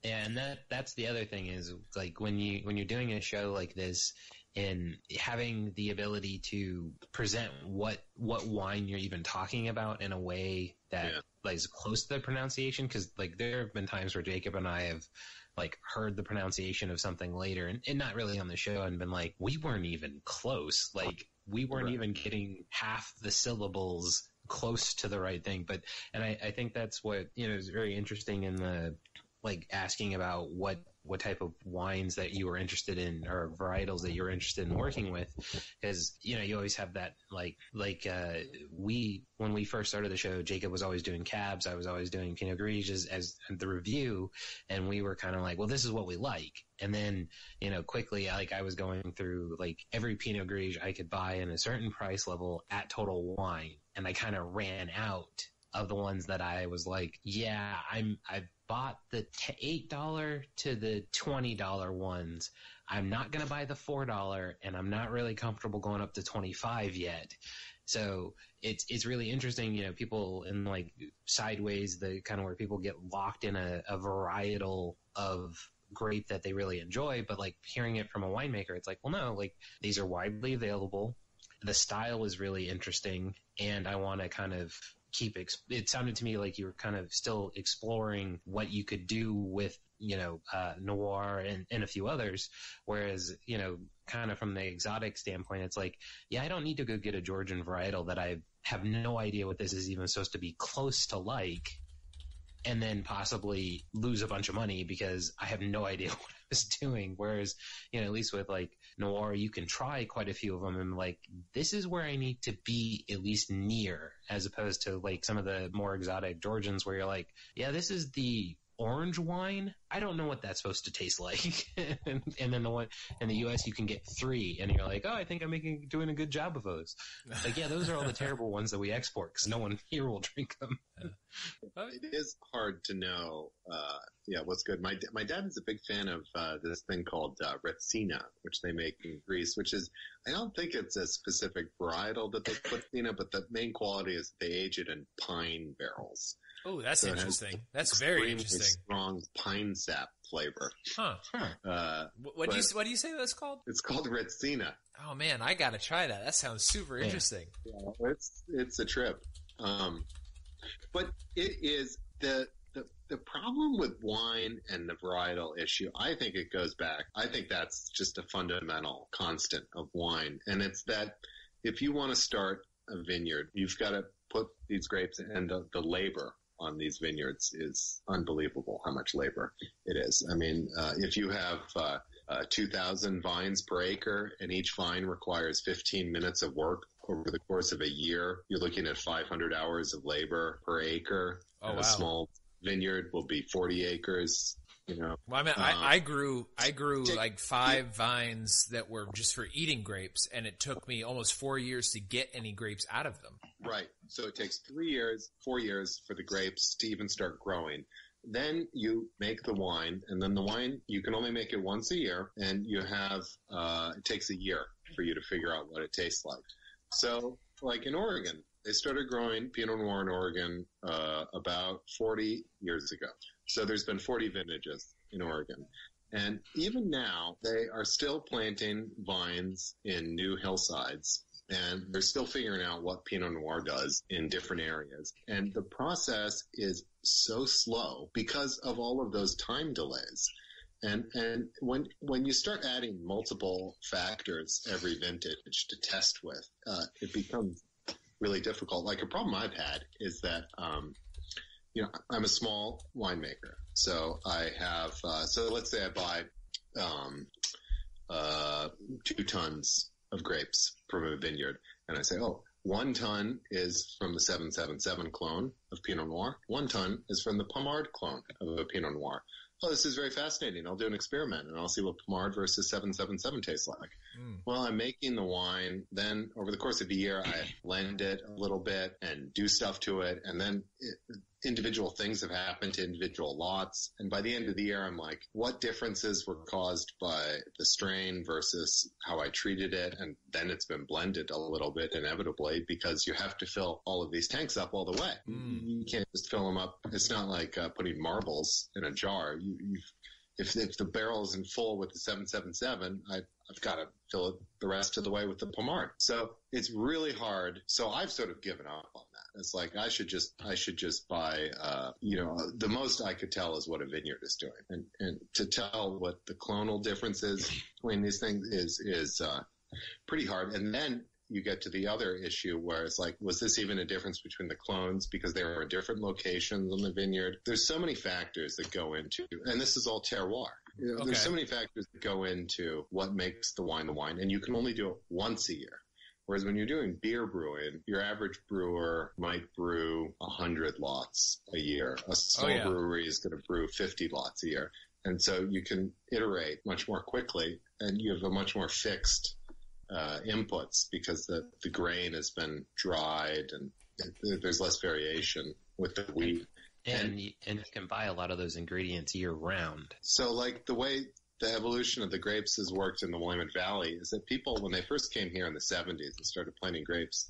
Yeah, and that's the other thing is, like, when you're doing a show like this, and having the ability to present what wine you're even talking about in a way that is close to the pronunciation, because, like, there have been times where Jacob and I have, like, heard the pronunciation of something later and not really on the show and been like, we weren't even close. Like, we weren't even getting half the syllables close to the right thing. And I think that's what, is very interesting in the, like, asking about what type of wines that you were interested in or varietals that you were interested in working with, because you always have that when we first started the show, Jacob was always doing cabs, I was always doing Pinot Gris as the review, and we were kind of like, well, this is what we like. And then quickly, like, I was going through, like, every Pinot Gris I could buy in a certain price level at Total Wine, and I kind of ran out of the ones that I was like, yeah, I bought the $8 to the $20 ones. I'm not going to buy the $4, and I'm not really comfortable going up to 25 yet. So it's really interesting, you know, people in like sideways, the kind of where people get locked in a varietal of grape that they really enjoy, but like hearing it from a winemaker, it's like, well, no, like these are widely available. The style is really interesting, and I want to kind of it sounded to me like you were kind of still exploring what you could do with, you know, Noir and a few others. Whereas, you know, kind of from the exotic standpoint, it's like, yeah, I don't need to go get a Georgian varietal that I have no idea what this is even supposed to be close to like, and then possibly lose a bunch of money because I have no idea what I was doing. Whereas, you know, at least with like Noir, you can try quite a few of them and like, this is where I need to be at least near, as opposed to like some of the more exotic Georgians where you're like, yeah, this is the orange wine. I don't know what that's supposed to taste like. and then the one in the US, you can get 3 and you're like, oh, I think I'm doing a good job of those. Like, yeah, those are all the terrible ones that we export because no one here will drink them. It is hard to know, what's good. My dad is a big fan of this thing called Retsina, which they make in Greece, which is, I don't think it's a specific varietal that they put, but the main quality is they age it in pine barrels. Oh, that's interesting. That's very interesting. Strong pine sap flavor. Huh. What do you say that's called? It's called Retsina. Oh man, I gotta try that. That sounds super interesting. Yeah, it's a trip. But it is the problem with wine and the varietal issue. I think it goes back. I think that's just a fundamental constant of wine, and it's that if you want to start a vineyard, you've got to put these grapes, and the labor on these vineyards is unbelievable how much labor it is. I mean, if you have 2,000 vines per acre and each vine requires 15 minutes of work over the course of a year, you're looking at 500 hours of labor per acre. Oh, wow. A small vineyard will be 40 acres. Well, I mean, I grew like 5 vines that were just for eating grapes, and it took me almost 4 years to get any grapes out of them. Right. So it takes 4 years for the grapes to even start growing. Then you make the wine, and then the wine, you can only make it once a year, and you have, it takes a year for you to figure out what it tastes like. So, like in Oregon, they started growing Pinot Noir in Oregon about 40 years ago. So there's been 40 vintages in Oregon. And even now, they are still planting vines in new hillsides. And they're still figuring out what Pinot Noir does in different areas. And the process is so slow because of all of those time delays. And when you start adding multiple factors every vintage to test with, it becomes really difficult. Like a problem I've had is that, I'm a small winemaker. So I have, let's say I buy 2 tons of grapes from a vineyard. And I say, 1 ton is from the 777 clone of Pinot Noir. 1 ton is from the Pommard clone of a Pinot Noir. Oh, this is very fascinating. I'll do an experiment and I'll see what Pommard versus 777 tastes like. Well, I'm making the wine. Then over the course of a year, I blend it a little bit and do stuff to it. And then individual things have happened to individual lots. And by the end of the year, I'm like, what differences were caused by the strain versus how I treated it? And then it's been blended a little bit inevitably because you have to fill all of these tanks up all the way. You can't just fill them up. It's not like putting marbles in a jar. If the barrel isn't full with the 777, I've got to fill it the rest of the way with the Pommard. So it's really hard. So I've sort of given up on that. It's like I should just buy. The most I could tell is what a vineyard is doing, and to tell what the clonal difference is between these things is pretty hard. And then you get to the other issue where it's like, was this even a difference between the clones because they were in different locations on the vineyard? There's so many factors that go into, and this is all terroir. Okay. There's so many factors that go into what makes the wine, and you can only do it once a year. Whereas when you're doing beer brewing, your average brewer might brew 100 lots a year. A small brewery is going to brew 50 lots a year. And so you can iterate much more quickly, and you have a much more fixed inputs because the grain has been dried and there's less variation with the wheat. And you can buy a lot of those ingredients year round. So like the way the evolution of the grapes has worked in the Willamette Valley is that people, when they first came here in the 70s and started planting grapes,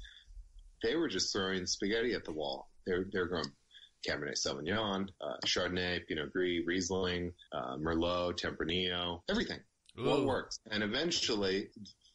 they were just throwing spaghetti at the wall. They're growing Cabernet Sauvignon, Chardonnay, Pinot Gris, Riesling, Merlot, Tempranillo, everything. Ooh. What works. And eventually,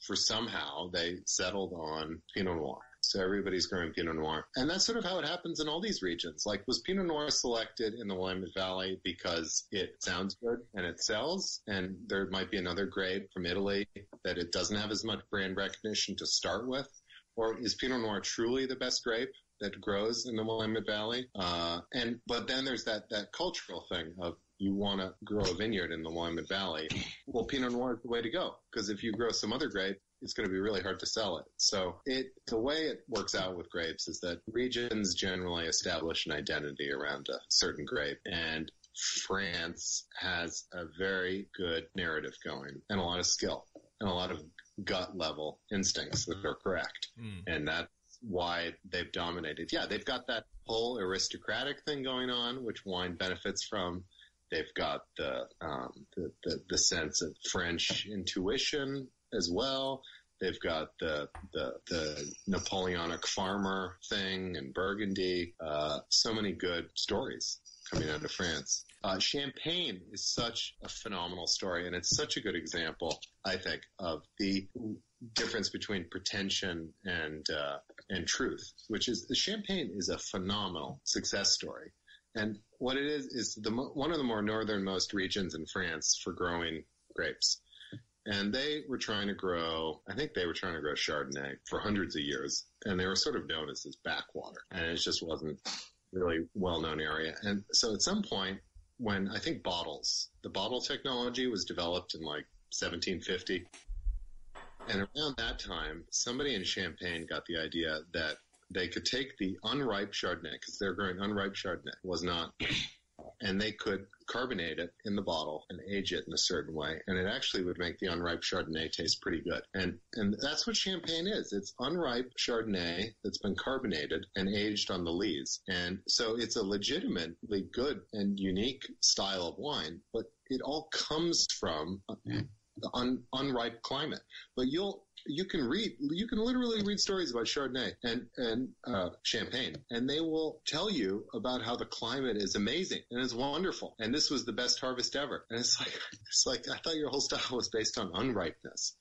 for somehow, they settled on Pinot Noir. So everybody's growing Pinot Noir. And that's sort of how it happens in all these regions. Like, was Pinot Noir selected in the Willamette Valley because it sounds good and it sells? And there might be another grape from Italy that it doesn't have as much brand recognition to start with? Or is Pinot Noir truly the best grape that grows in the Willamette Valley? But then there's that cultural thing of you want to grow a vineyard in the Willamette Valley. Well, Pinot Noir is the way to go, because if you grow some other grape, it's going to be really hard to sell it. So the way it works out with grapes is that regions generally establish an identity around a certain grape, and France has a very good narrative going and a lot of skill and a lot of gut level instincts that are correct. And that's why they've dominated. Yeah, they've got that whole aristocratic thing going on, which wine benefits from. They've got the sense of French intuition as well. They've got the Napoleonic farmer thing in Burgundy. So many good stories coming out of France. Champagne is such a phenomenal story, and it's such a good example, I think, of the difference between pretension and truth, which is the Champagne is a phenomenal success story. And what it is one of the more northernmost regions in France for growing grapes. And they were trying to grow Chardonnay for hundreds of years. And they were sort of known as this backwater. And it just wasn't really well-known area. And so at some point, when I think the bottle technology was developed in like 1750. And around that time, somebody in Champagne got the idea that they could take the unripe Chardonnay, because they're growing unripe Chardonnay, and they could carbonate it in the bottle and age it in a certain way, and it actually would make the unripe Chardonnay taste pretty good. And that's what Champagne is. It's unripe Chardonnay that's been carbonated and aged on the lees. And so it's a legitimately good and unique style of wine, but it all comes from the unripe climate. But you can literally read stories about Chardonnay and Champagne, and they will tell you about how the climate is amazing and it's wonderful, and this was the best harvest ever. And it's like I thought your whole style was based on unripeness.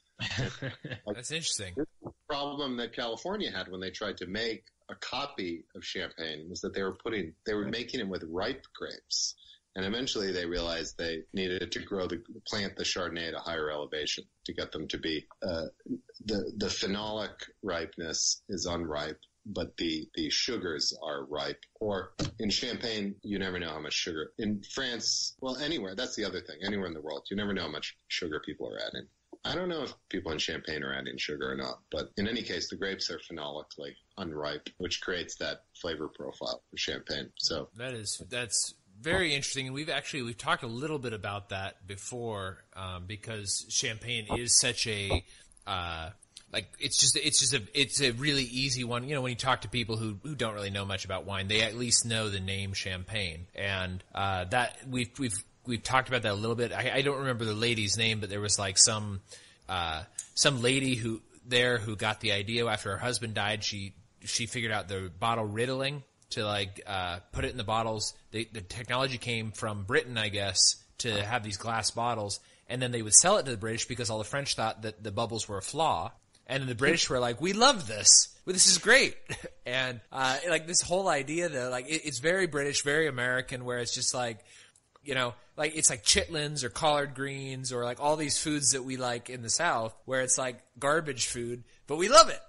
That's interesting. The problem that California had when they tried to make a copy of Champagne was that they were making it with ripe grapes. And eventually they realized they needed to plant the Chardonnay at a higher elevation to get them to be, the phenolic ripeness is unripe, but the sugars are ripe. Or in Champagne, you never know how much sugar. In France, well, anywhere, that's the other thing. Anywhere in the world, you never know how much sugar people are adding. I don't know if people in Champagne are adding sugar or not, but in any case, the grapes are phenolically unripe, which creates that flavor profile for Champagne. So that's very interesting, and we've talked a little bit about that before, because Champagne is such a it's a really easy one. You know, when you talk to people who don't really know much about wine, they at least know the name Champagne, and that we've talked about that a little bit. I don't remember the lady's name, but there was like some lady who got the idea after her husband died. She figured out the bottle riddling to put it in the bottles. The technology came from Britain, I guess, to have these glass bottles, and then they would sell it to the British because all the French thought that the bubbles were a flaw, and then the British were like, "We love this. Well, this is great." And this whole idea that it's very British, very American, where it's just it's like chitlins or collard greens or like all these foods that we like in the South, where it's like garbage food, but we love it.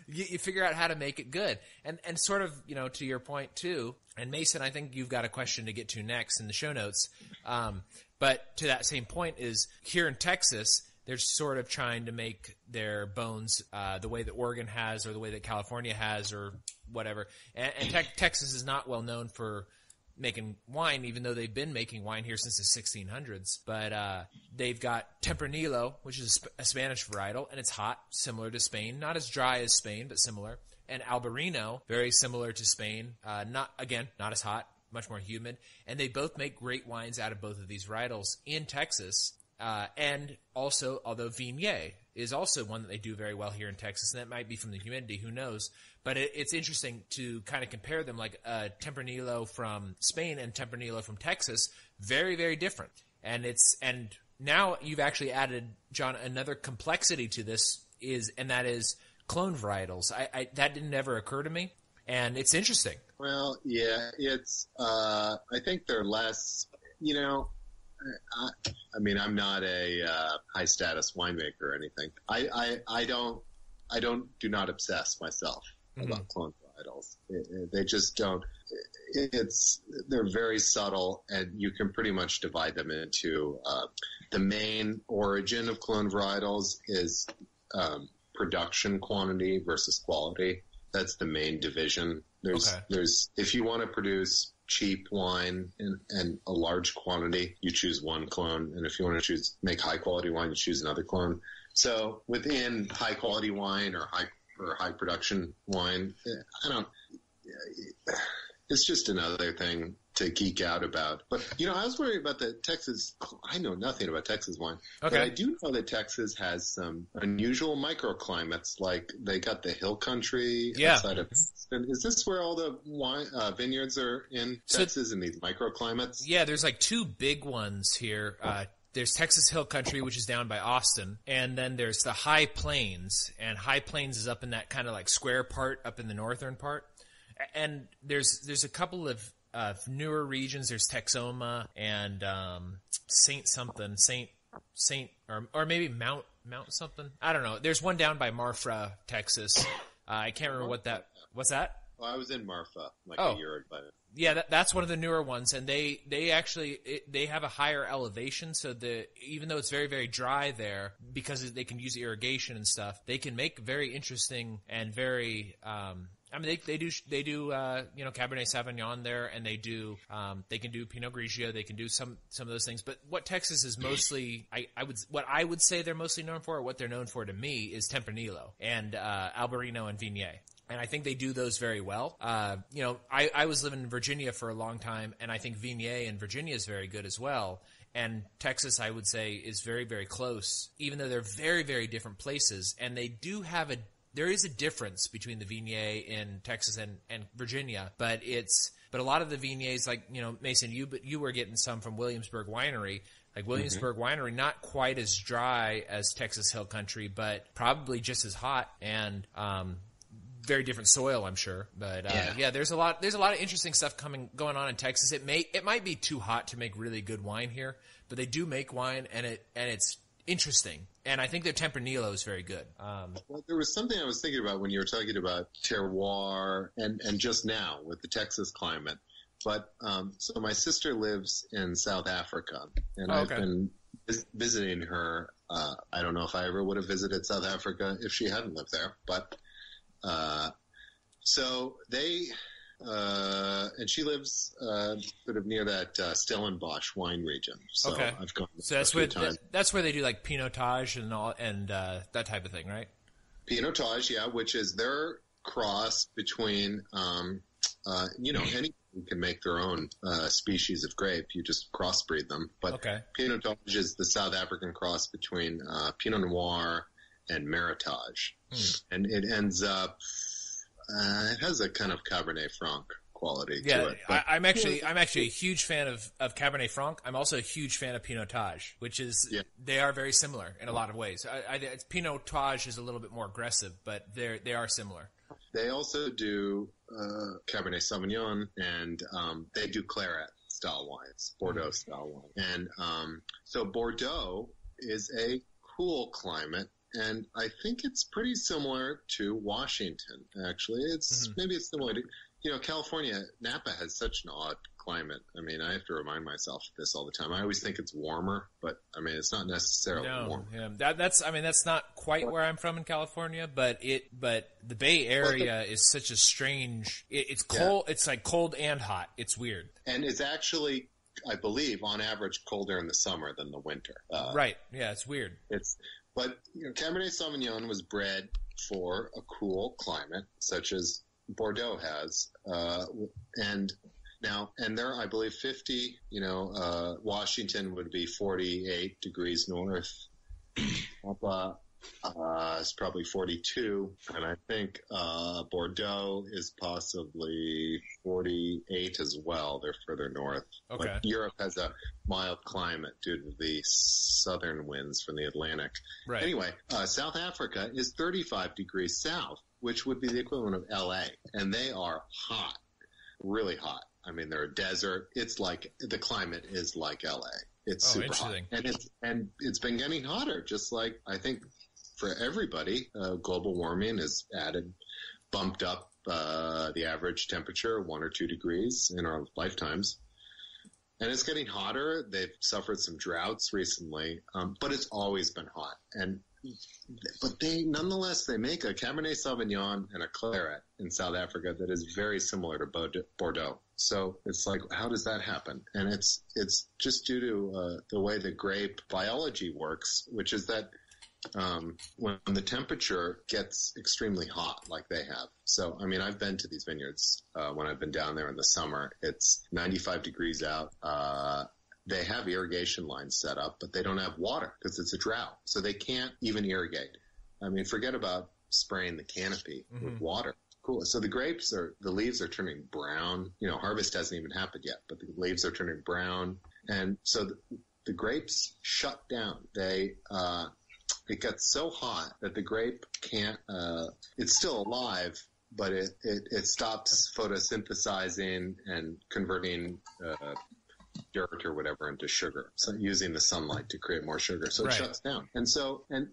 You figure out how to make it good. And sort of, to your point too, and Mason, I think you've got a question to get to next in the show notes. But to that same point is here in Texas, they're sort of trying to make their bones the way that Oregon has or the way that California has or whatever. And Texas is not well known for making wine, even though they've been making wine here since the 1600s. But they've got Tempranillo, which is a Spanish varietal, and it's hot, similar to Spain. Not as dry as Spain, but similar. And Albarino, very similar to Spain. Not as hot, much more humid. And they both make great wines out of both of these varietals in Texas. And also, although Viognier is also one that they do very well here in Texas, and that might be from the humidity, who knows. But it's interesting to kind of compare them, like Tempranillo from Spain and Tempranillo from Texas, very, very different. And now you've actually added, John, another complexity to this and that is clone varietals. That didn't ever occur to me, and it's interesting. Well, yeah, it's I think they're less, I mean, I'm not a high status winemaker or anything. I do not obsess myself about clone varietals. They just don't. They're very subtle, and you can pretty much divide them into the main origin of clone varietals is production quantity versus quality. That's the main division. There's if you want to produce cheap wine and a large quantity, you choose one clone, and if you want to make high quality wine, you choose another clone. So within high quality wine or high production wine, it's just another thing to geek out about. But, I was worried about the Texas. I know nothing about Texas wine. Okay. But I do know that Texas has some unusual microclimates. Like they got the hill country outside of. Is this where all the wine vineyards are in Texas in these microclimates? Yeah, there's like two big ones here. There's Texas Hill Country, which is down by Austin, and then there's the High Plains, and High Plains is up in that kind of like square part up in the northern part. And there's a couple of newer regions. There's Texoma and Saint or maybe Mount something. I don't know. There's one down by Marfa, Texas. I can't remember what's that? Well, I was in Marfa a year ago. Yeah, that's one of the newer ones, and they actually have a higher elevation, so even though it's very, very dry there, because they can use irrigation and stuff, they can make very interesting and very they do Cabernet Sauvignon there, and they can do Pinot Grigio, they can do some of those things. But what Texas is mostly, I would say they're mostly known for, or what they're known for to me, is Tempranillo and Albarino and Viognier. And I think they do those very well. I was living in Virginia for a long time, and I think Viognier in Virginia is very good as well. And Texas, I would say, is very, very close, even though they're very, very different places. And they do have there is a difference between the Viognier in Texas and Virginia, but a lot of the Viogniers, like, Mason, you were getting some from Williamsburg Winery. Like Williamsburg Winery, not quite as dry as Texas Hill Country, but probably just as hot and very different soil, I'm sure. But there's a lot of interesting stuff going on in Texas. It might be too hot to make really good wine here, but they do make wine, and it's interesting. And I think their Tempranillo is very good. Well, there was something I was thinking about when you were talking about terroir and just now with the Texas climate. But so my sister lives in South Africa, and I've been visiting her. I don't know if I ever would have visited South Africa if she hadn't lived there, but so they and she lives sort of near that Stellenbosch wine region. So I've gone. So that's where they do like Pinotage and all and that type of thing, right? Pinotage, yeah, which is their cross between any can make their own species of grape. You just crossbreed them. But Pinotage is the South African cross between Pinot Noir and Meritage. And it ends up it has a kind of Cabernet Franc quality to it. But I'm actually a huge fan of Cabernet Franc. I'm also a huge fan of Pinotage, which is they are very similar in a lot of ways. Pinotage is a little bit more aggressive, but they are similar. They also do Cabernet Sauvignon, and they do Claret style wines, Bordeaux style wine. And so Bordeaux is a cool climate. And I think it's pretty similar to Washington, actually. Maybe it's similar to, California, Napa has such an odd climate. I mean, I have to remind myself of this all the time. I always think it's warmer, but I mean, it's not necessarily warm. Yeah, that's not quite where I'm from in California, but the Bay Area is such a strange. It's cold. Yeah. It's like cold and hot. It's weird. And it's actually, I believe, on average, colder in the summer than the winter. Right. Yeah, it's weird. But Cabernet Sauvignon was bred for a cool climate, such as Bordeaux has, and there, I believe 50, Washington would be 48 degrees north. It's probably 42. And I think, Bordeaux is possibly 48 as well. They're further north. Okay. But Europe has a mild climate due to the southern winds from the Atlantic. Right. Anyway, South Africa is 35 degrees south, which would be the equivalent of LA. And they are hot, really hot. I mean, they're a desert. It's like, the climate is like LA. It's super hot. And it's been getting hotter, just like, I think, for everybody. Global warming has bumped up the average temperature 1 or 2 degrees in our lifetimes. And it's getting hotter. They've suffered some droughts recently, but it's always been hot. But nonetheless, they make a Cabernet Sauvignon and a Claret in South Africa that is very similar to Bordeaux. So it's like, how does that happen? And it's just due to the way the grape biology works, which is that when the temperature gets extremely hot like they have. So, I mean, I've been to these vineyards when I've been down there in the summer. It's 95 degrees out. They have irrigation lines set up, but they don't have water because it's a drought. So they can't even irrigate. I mean, forget about spraying the canopy with water. Cool. So the leaves are turning brown. Harvest hasn't even happened yet, but the leaves are turning brown. And so the grapes shut down. It gets so hot that the grape can't, it's still alive, but it stops photosynthesizing and converting dirt or whatever into sugar. So using the sunlight to create more sugar. So it shuts down. And so, and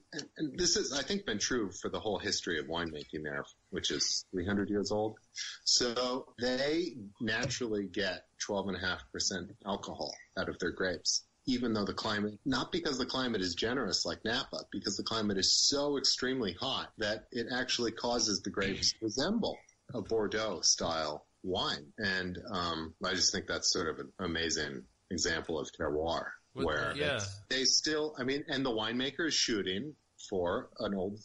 this has, I think, been true for the whole history of winemaking there, which is 300 years old. So they naturally get 12.5% alcohol out of their grapes, even though the climate, not because the climate is generous like Napa, because the climate is so extremely hot that it actually causes the grapes to resemble a Bordeaux style wine. And I just think that's sort of an amazing example of terroir, where they still, I mean, and the winemaker is shooting for an old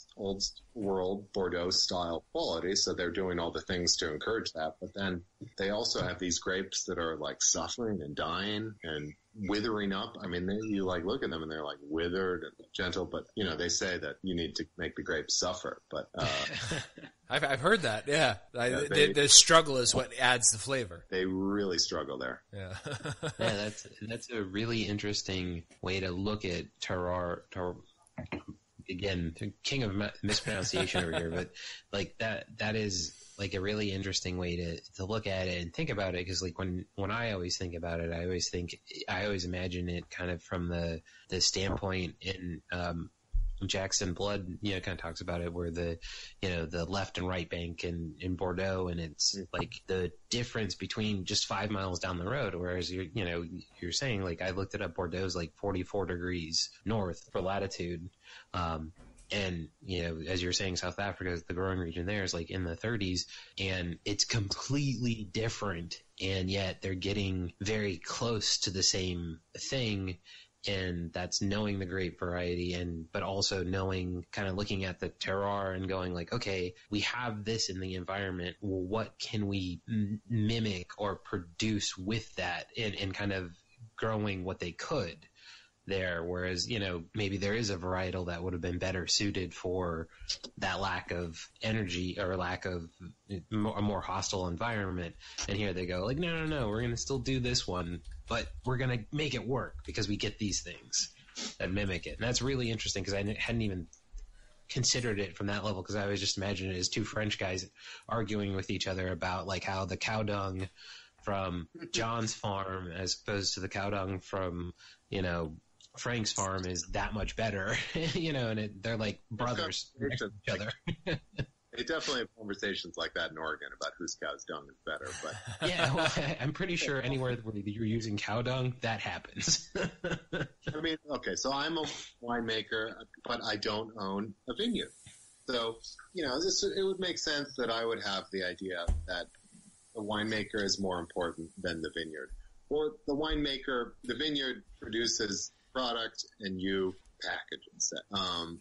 world Bordeaux style quality, so they're doing all the things to encourage that. But then they also have these grapes that are like suffering and dying and withering up. I mean, you like look at them and they're like withered and gentle, but they say that you need to make the grapes suffer. But I've heard that. Yeah, the struggle is what adds the flavor. They really struggle there. Yeah, yeah. That's a really interesting way to look at terroir. Again, king of mispronunciation over here, but like that is like a really interesting way to look at it and think about it. Because like when I always think about it, I always imagine it kind of from the standpoint in Jackson Blood, kind of talks about it, where the left and right bank in Bordeaux, and it's like the difference between just 5 miles down the road. Whereas you're saying, like, I looked it up, Bordeaux's like 44 degrees north for latitude. And, as you're saying, South Africa, the growing region there is like in the 30s, and it's completely different. And yet they're getting very close to the same thing. And that's knowing the grape variety, but also knowing, kind of looking at the terroir and going like, okay, we have this in the environment. Well, what can we mimic or produce with that, and kind of growing what they could there. Whereas, maybe there is a varietal that would have been better suited for that lack of energy or lack of a more hostile environment. And here they go like, no, we're going to still do this one, but we're going to make it work because we get these things that mimic it. And that's really interesting because I hadn't even considered it from that level, because I always just imagined it as two French guys arguing with each other about like how the cow dung from John's farm as opposed to the cow dung from, Frank's farm is that much better, and they're like brothers next to each other. They definitely have conversations like that in Oregon about whose cow's dung is better. But yeah, well, I'm pretty sure anywhere where you're using cow dung, that happens. I mean, okay, so I'm a winemaker, but I don't own a vineyard. So, it would make sense that I would have the idea that the winemaker is more important than the vineyard. Or the vineyard produces product and you package and sell.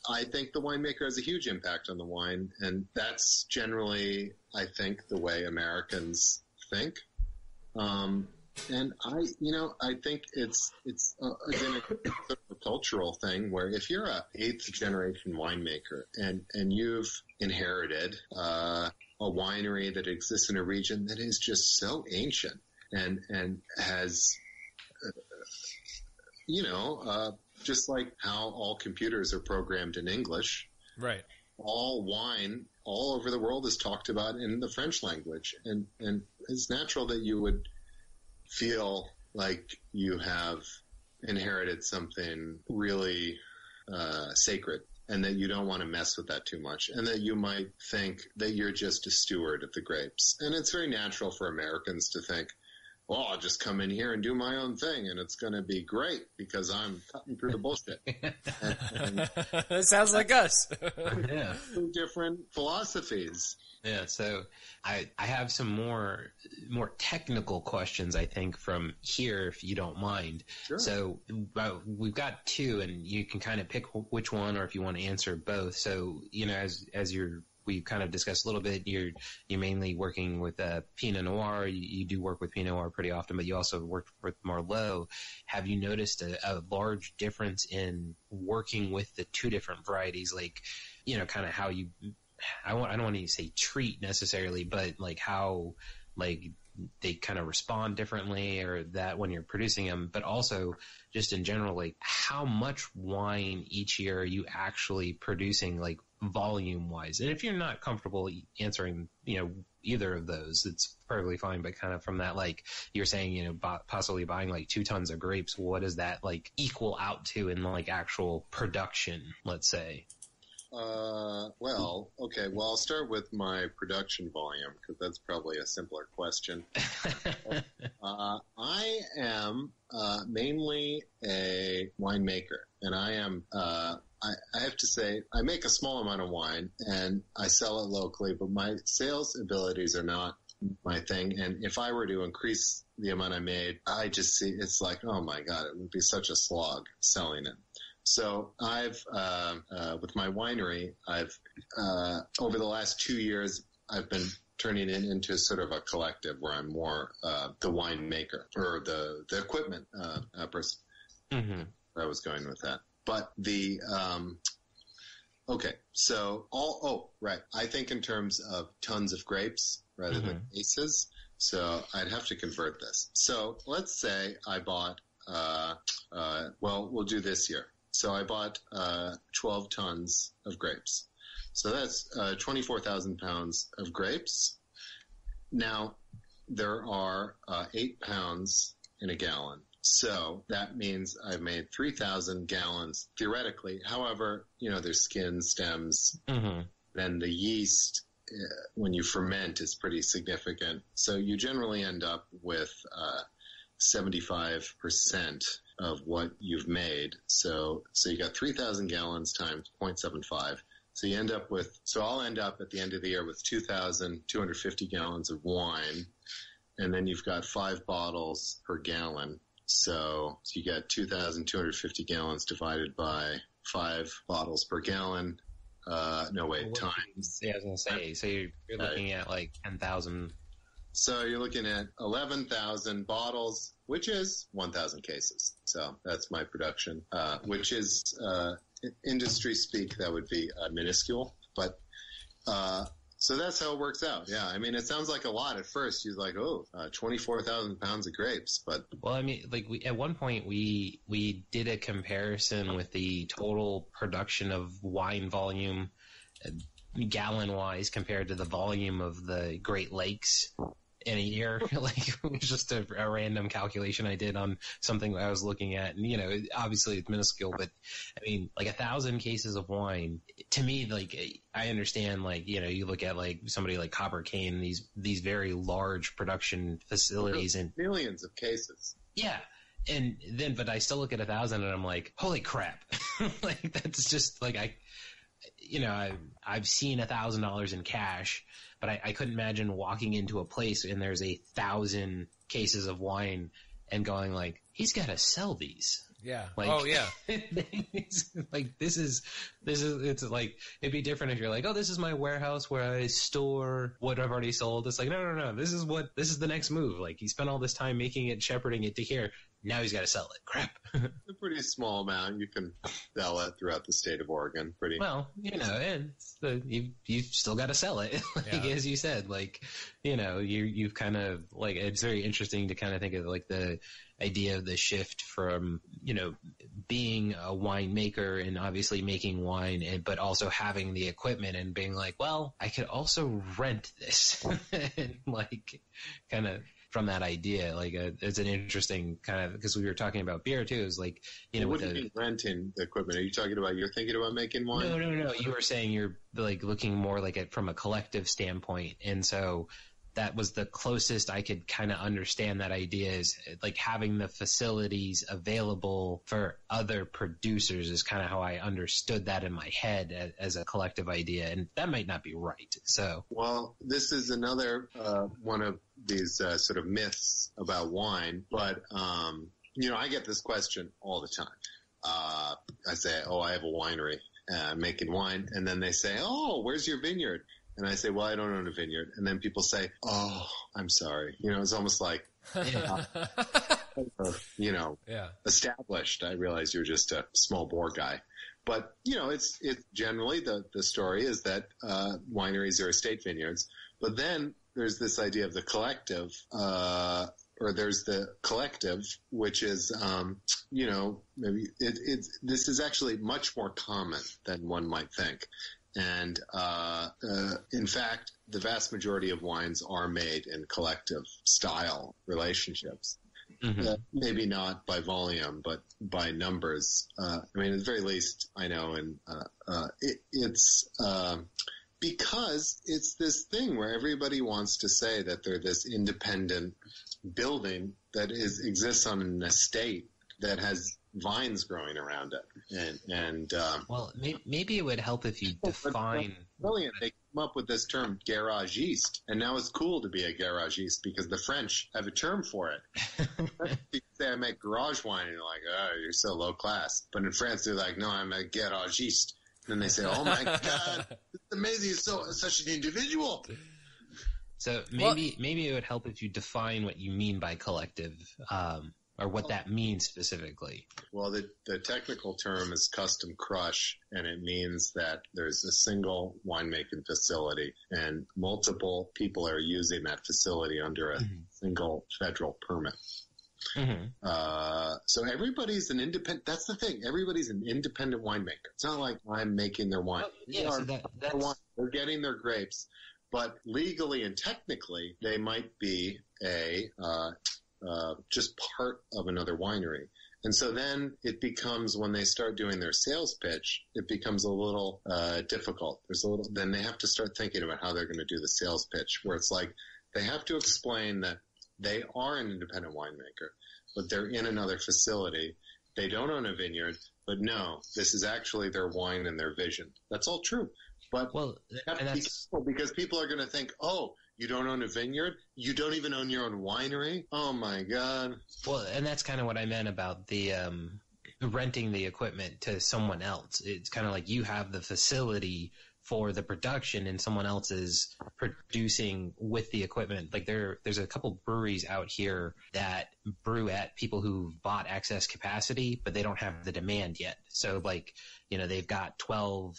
I think the winemaker has a huge impact on the wine, and that's generally, I think, the way Americans think. And I think it's again a cultural thing where if you're a 8th generation winemaker and you've inherited a winery that exists in a region that is just so ancient and has, just like how all computers are programmed in English. Right. All wine all over the world is talked about in the French language. And it's natural that you would feel like you have inherited something really sacred and that you don't want to mess with that too much and that you might think that you're just a steward of the grapes. And it's very natural for Americans to think, well, I'll just come in here and do my own thing, and it's going to be great because I'm cutting through the bullshit. That sounds like us. Yeah. Two different philosophies. Yeah, so I have some more technical questions, I think, from here, if you don't mind. Sure. So we've got two, and you can kind of pick which one, or if you want to answer both. So, we kind of discussed a little bit, you're mainly working with Pinot Noir. You do work with Pinot Noir pretty often, but you also worked with Merlot. Have you noticed a large difference in working with the two different varieties? Like, kind of how you, I don't want to say treat necessarily, but like how, like, they kind of respond differently, or that when you're producing them, but also just in general, like how much wine each year are you actually producing, like volume wise? And if you're not comfortable answering, either of those, it's perfectly fine. But kind of from that, like you're saying, possibly buying like 2 tons of grapes, what does that like equal out to in like actual production, let's say? Well, okay. Well, I'll start with my production volume because that's probably a simpler question. I am mainly a winemaker, and I am. I have to say, I make a small amount of wine and I sell it locally, but my sales abilities are not my thing. And if I were to increase the amount I made, I just see it's like, oh my God, it would be such a slog selling it. So I've, with my winery, over the last 2 years, I've been turning it into sort of a collective where I'm more, the winemaker or the equipment, person. Mm-hmm. I was going with that. But okay. So right. I think in terms of tons of grapes rather than cases. So I'd have to convert this. So let's say I bought, we'll do this year. So I bought 12 tons of grapes. So that's 24,000 pounds of grapes. Now, there are 8 pounds in a gallon. So that means I've made 3,000 gallons theoretically. However, there's skin, stems, then the yeast, when you ferment, is pretty significant. So you generally end up with 75% of what you've made. So you got 3,000 gallons times 0.75. So you end up with, I'll end up at the end of the year with 2,250 gallons of wine. And then you've got 5 bottles per gallon. So you got 2,250 gallons divided by 5 bottles per gallon. Times. Yeah, I was going to say, so you're looking at like 10,000. So you're looking at 11,000 bottles, which is 1,000 cases. So that's my production, which is, industry speak, that would be minuscule. But so that's how it works out. Yeah, I mean, it sounds like a lot at first. You're like, 24,000 pounds of grapes. But well, I mean, like at one point we did a comparison with the total production of wine volume, gallon wise, compared to the volume of the Great Lakes. in a year. Like, it was just a random calculation I did on something I was looking at. And, obviously it's minuscule, but I mean, like 1,000 cases of wine, to me, like, I understand, like, you look at like somebody like Copper Cane, these very large production facilities and millions of cases. Yeah. And then, but I still look at 1,000 and I'm like, holy crap. Like, that's just like, I've seen $1,000 in cash, but I couldn't imagine walking into a place and there's 1,000 cases of wine and going like, he's got to sell these. Yeah. Like, oh yeah. Like it's like, it'd be different if you're like, oh, this is my warehouse where I store what I've already sold. It's like, no. This is the next move. Like, he spent all this time making it, shepherding it to here. Now he's got to sell it. Crap. A pretty small amount. You can sell it throughout the state of Oregon. Pretty well, and you've still got to sell it. Like, as you said, like, you've kind of like, it's very interesting to kind of think of like the idea of the shift from, being a winemaker and obviously making wine, but also having the equipment and being like, well, I could also rent this and like kind of from that idea, like it's an interesting kind of, because we were talking about beer too, is like, what do you mean renting the equipment? Are you talking about, you're thinking about making wine? No. You were saying you're like looking more like it from a collective standpoint. And so that was the closest I could kind of understand that idea, is like having the facilities available for other producers is kind of how I understood that in my head as a collective idea. And that might not be right. So, well, this is another one of these sort of myths about wine. But, I get this question all the time. I say, oh, I have a winery making wine. And then they say, oh, where's your vineyard? And I say, well, I don't own a vineyard. And then people say, oh, I'm sorry. It's almost like, established. I realize you're just a small bore guy. But, it's generally the story is that wineries are estate vineyards. But then there's this idea of the collective, or there's the collective, which is, maybe this is actually much more common than one might think. And in fact, the vast majority of wines are made in collective style relationships. Mm-hmm. Maybe not by volume, but by numbers. At the very least, I know, and it's because it's this thing where everybody wants to say that they're this independent building that exists on an estate that has vines growing around it, and well, maybe it would help if you define. Brilliant! They came up with this term garagiste, and now it's cool to be a garagiste because the French have a term for it. You say I make garage wine, and you're like, oh, you're so low class. But in France, they're like, no, I'm a garagiste. And then they say, oh my God, it's amazing! It's such an individual. So maybe it would help if you define what you mean by collective. Or what that means specifically. Well, the technical term is custom crush, and it means that there's a single winemaking facility, and multiple people are using that facility under a single federal permit. Mm-hmm. So everybody's an independent. That's the thing. Everybody's an independent winemaker. It's not like I'm making their wine. They're getting their grapes, but legally and technically, they might be just part of another winery. And so then it becomes, when they start doing their sales pitch, it becomes a little difficult. Then they have to start thinking about how they're going to do the sales pitch, where it's like they have to explain that they are an independent winemaker, but they're in another facility. They don't own a vineyard, but no, this is actually their wine and their vision. That's all true. But they have to be careful, because people are going to think, oh, you don't own a vineyard? You don't even own your own winery? Oh, my God. Well, and that's kind of what I meant about the renting the equipment to someone else. It's kind of like you have the facility for the production and someone else is producing with the equipment. Like there's a couple breweries out here that brew at people who've bought excess capacity, but they don't have the demand yet. So they've got 12,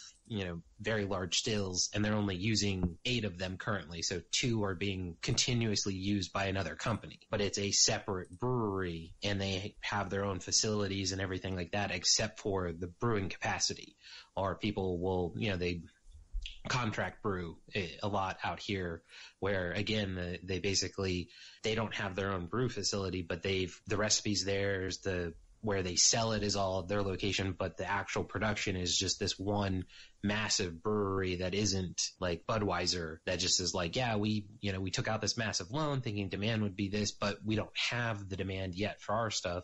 very large stills, and they're only using 8 of them currently. So 2 are being continuously used by another company, but it's a separate brewery and they have their own facilities and everything like that, except for the brewing capacity. Or people will, they contract brew a lot out here, where again they don't have their own brew facility, but the recipes there's where they sell it is all their location, but the actual production is just this one massive brewery that isn't like Budweiser, that just is like, yeah, we took out this massive loan thinking demand would be this, but we don't have the demand yet for our stuff.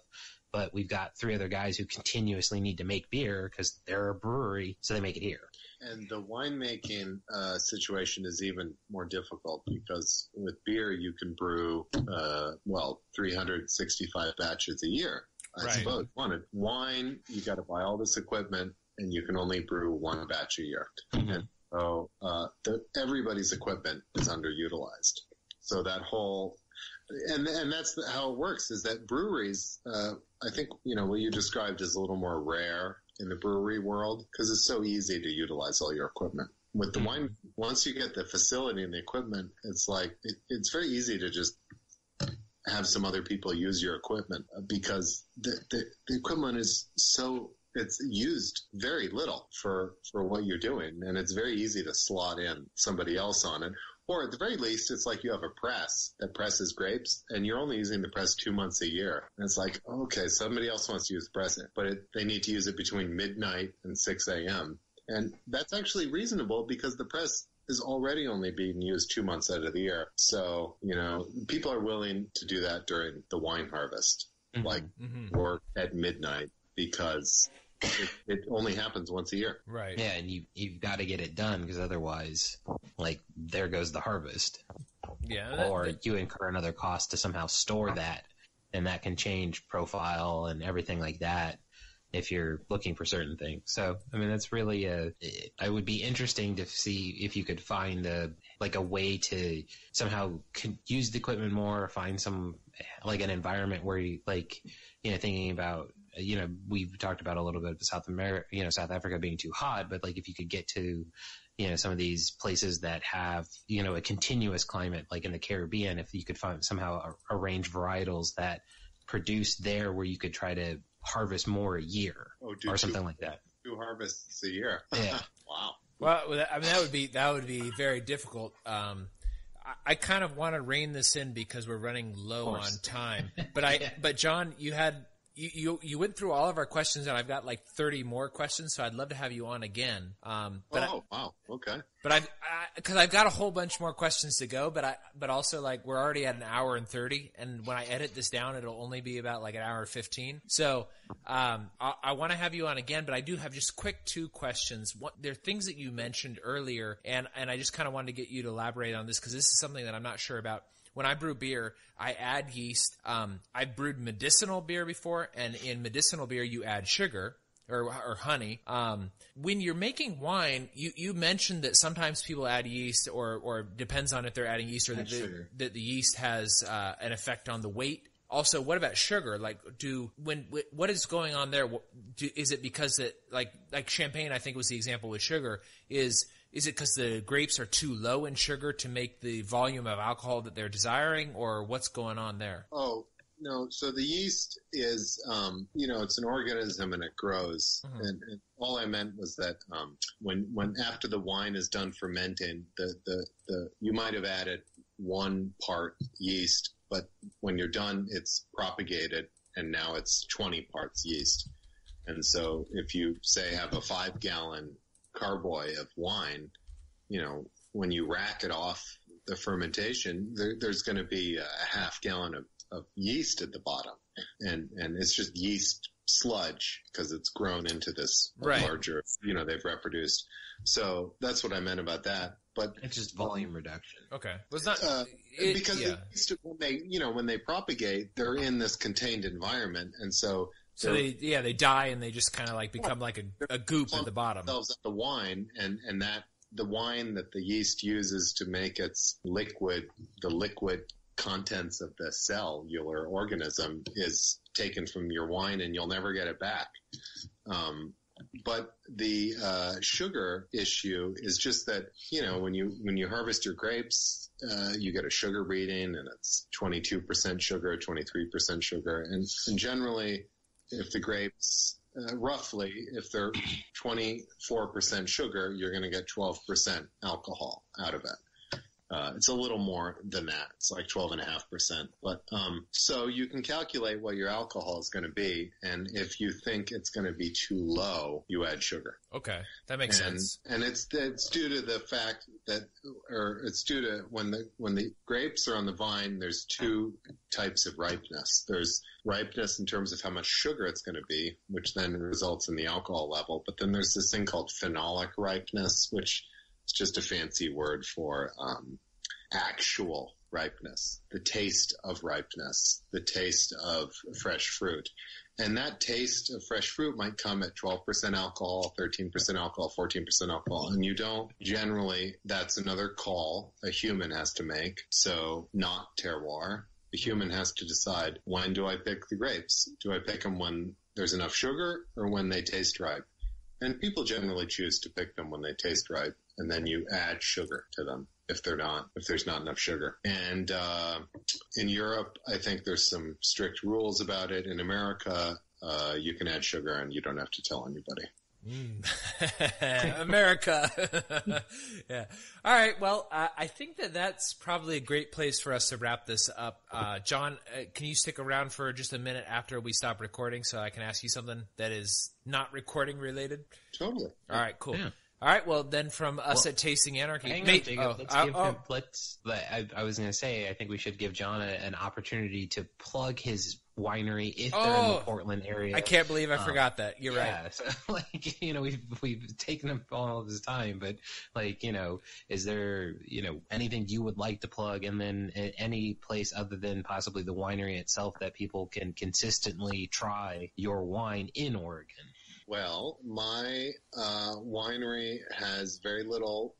But we've got 3 other guys who continuously need to make beer because they're a brewery, so they make it here. And the winemaking situation is even more difficult because with beer you can brew 365 batches a year. I suppose. Wine, you got to buy all this equipment, and you can only brew 1 batch a year. Mm-hmm. And so everybody's equipment is underutilized. So that whole and that's how it works. Is that breweries? I think what you described is a little more rare in the brewery world because it's so easy to utilize all your equipment. With the wine, once you get the facility and the equipment, it's like it's very easy to just have some other people use your equipment because the equipment is it's used very little for what you're doing, and it's very easy to slot in somebody else on it. Or at the very least, it's like you have a press that presses grapes, and you're only using the press 2 months a year. And it's like, okay, somebody else wants to use the press, but they need to use it between midnight and 6 a.m. And that's actually reasonable because the press is already only being used 2 months out of the year. So, people are willing to do that during the wine harvest, work at midnight because it only happens once a year. Right. Yeah, and you've got to get it done because otherwise, there goes the harvest. Yeah. Or you incur another cost to somehow store that, and that can change profile and everything like that if you're looking for certain things. So, I mean, that's really it would be interesting to see if you could find a way to somehow use the equipment more, or find some, an environment where you, thinking about, we've talked about a little bit of South Africa being too hot, but if you could get to, some of these places that have, a continuous climate, like in the Caribbean, if you could somehow arrange varietals that produce there where you could try to harvest more a year or something like that. 2 harvests a year. Yeah. Wow. Well, I mean, that would be very difficult. I kind of want to rein this in because we're running low on time. But John, you went through all of our questions, and I've got 30 more questions, so I'd love to have you on again. Wow. Okay. But because I've got a whole bunch more questions to go, but also we're already at 1 hour and 30, and when I edit this down, it'll only be about 1 hour 15. So, I want to have you on again, but I do have just quick 2 questions. There are things that you mentioned earlier, and I just kind of wanted to get you to elaborate on this because this is something that I'm not sure about. When I brew beer, I add yeast. I brewed medicinal beer before, and in medicinal beer, you add sugar or honey. When you're making wine, you mentioned that sometimes people add yeast, or depends on if they're adding yeast or that the yeast has an effect on the weight. Also, what about sugar? What is going on there? Is it because that like champagne? I think was the example with sugar. Is it because the grapes are too low in sugar to make the volume of alcohol that they're desiring, or what's going on there? Oh, no. So the yeast is, it's an organism and it grows. Mm-hmm. And all I meant was that when after the wine is done fermenting, you might have added 1 part yeast, but when you're done, it's propagated, and now it's 20 parts yeast. And so if you, say, have a 5-gallon carboy of wine, when you rack it off the fermentation, there's going to be a half gallon of yeast at the bottom, and it's just yeast sludge because it's grown into this larger, they've reproduced. So that's what I meant about that. But it's just volume reduction. Okay, was that because the yeast, when they propagate, they're in this contained environment, and so. So they die and they just kind of become a goop at the bottom. Themselves at the wine, and that the wine that the yeast uses to make its liquid, the liquid contents of the cellular organism is taken from your wine, and you'll never get it back. But the sugar issue is just that when you harvest your grapes, you get a sugar reading, and it's 22% sugar, 23% sugar, and generally, if the grapes roughly, if they're 24% sugar, you're going to get 12% alcohol out of it. It's a little more than that. It's like 12.5%. But so you can calculate what your alcohol is going to be, and if you think it's going to be too low, you add sugar. Okay, that makes sense. And it's due to the fact that, or it's due to when the grapes are on the vine, there's two types of ripeness. There's ripeness in terms of how much sugar it's going to be, which then results in the alcohol level. But then there's this thing called phenolic ripeness, which is just a fancy word for actual ripeness, the taste of ripeness, the taste of fresh fruit. And that taste of fresh fruit might come at 12% alcohol, 13% alcohol, 14% alcohol. And you don't generally, that's another call a human has to make. So not terroir. The human has to decide, when do I pick the grapes? Do I pick them when there's enough sugar or when they taste ripe? And people generally choose to pick them when they taste ripe, and then you add sugar to them if there's not enough sugar. And in Europe, I think there's some strict rules about it. In America, you can add sugar and you don't have to tell anybody. America. Yeah. All right. Well, I think that's probably a great place for us to wrap this up. John, can you stick around for just a minute after we stop recording so I can ask you something that is not recording related? Totally. All right, cool. Yeah. All right, well, then from us at Tasting Anarchy. Hang on, Jacob. I was going to say, I think we should give John an opportunity to plug his winery if they're in the Portland area. I can't believe I forgot that. You're right. So, we've taken up all of his time, but is there, anything you would like to plug, and then any place other than possibly the winery itself that people can consistently try your wine in Oregon? Well, my winery has very little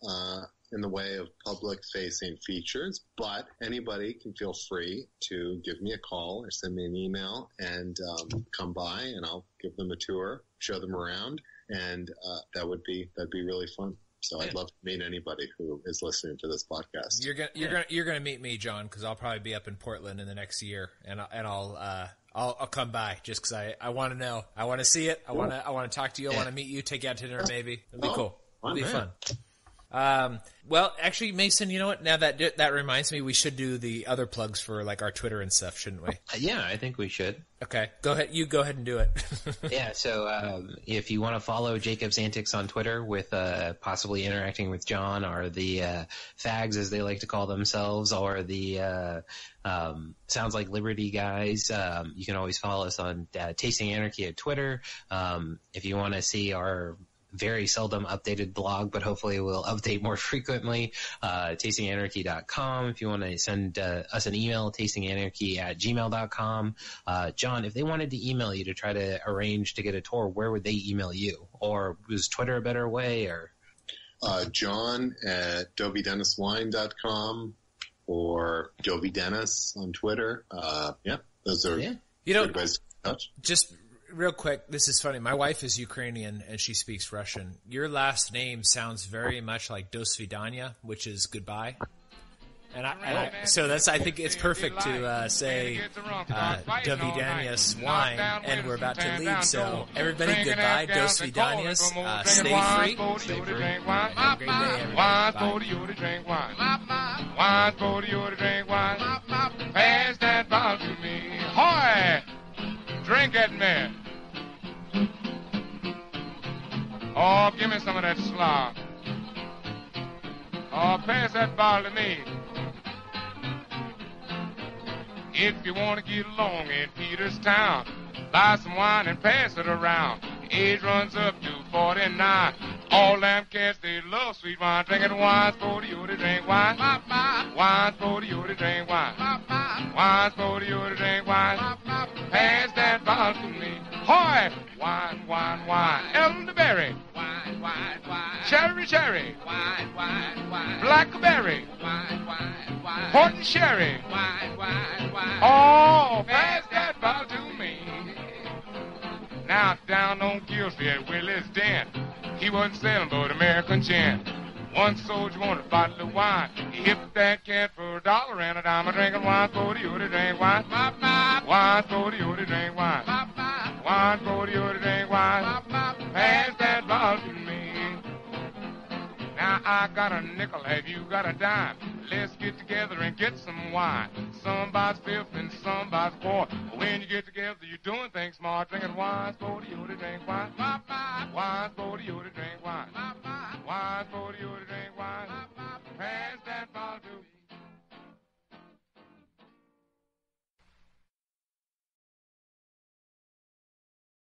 in the way of public-facing features, but anybody can feel free to give me a call or send me an email and come by, and I'll give them a tour, show them around, and that'd be really fun. So I'd love to meet anybody who is listening to this podcast. You're gonna meet me, John, because I'll probably be up in Portland in the next year, and I'll come by just because I want to know. I want to see it. I want to talk to you. I want to meet you. Take you out to dinner, maybe. It'll be cool. It'll be fun. Well, actually, Mason, you know what? Now that reminds me, we should do the other plugs for like our Twitter and stuff, shouldn't we? Yeah, I think we should. Okay, go ahead. You go ahead and do it. Yeah. So if you want to follow Jacob's Antics on Twitter with possibly interacting with John, or the fags as they like to call themselves, or the Sounds Like Liberty guys, you can always follow us on Tasting Anarchy at Twitter. If you want to see our very seldom updated blog, but hopefully we'll update more frequently, tastinganarchy.com. If you want to send us an email, tastinganarchy@gmail.com. John, if they wanted to email you to try to arrange to get a tour, where would they email you? Or was Twitter a better way? Or John at dovydenaswine.com or Dovydenas on Twitter. Those are good ways to touch. Just real quick, this is funny. My wife is Ukrainian and she speaks Russian. Your last name sounds very much like Do Svidanya, which is goodbye. And I think it's perfect to say Dovydenas wine, and we're about to leave. So everybody, goodbye, Do Svidanyas. Stay free. Stay free. Have a great day, everybody. Wine's for you to drink wine. Pass that bottle to me. Hoy! Drink it, man. Oh, give me some of that slop. Oh, pass that bottle to me. If you want to get along in Peterstown, buy some wine and pass it around. The age runs up to 49. All them cats, they love sweet wine. Drinking wine's for you to drink wine. Wine's for you to drink wine. Wine's for you to drink wine. Pass that bottle to me. Hoy! Wine, wine, wine. Elderberry. Wine, wine, wine. Cherry, cherry. Wine, wine, wine. Blackberry. Wine, wine, wine. Port and sherry. Wine, wine, wine. Oh, pass that bottle to me. Now down on Gillsby at Willie's Den, he wasn't selling but American gin. One soldier wanted a bottle of wine. He hipped that cat for $1 and a dime. Drinking wine for you to drink wine. Wine for you to drink wine. Wine wine for you to drink wine. Pass that bottle to me. Now I got a nickel, have you got a dime? Let's get together and get some wine. Some buys fifth and some buys fourth. When you get together, you're doing things smart. Drinking wine for you to drink wine. Wine for you to drink wine.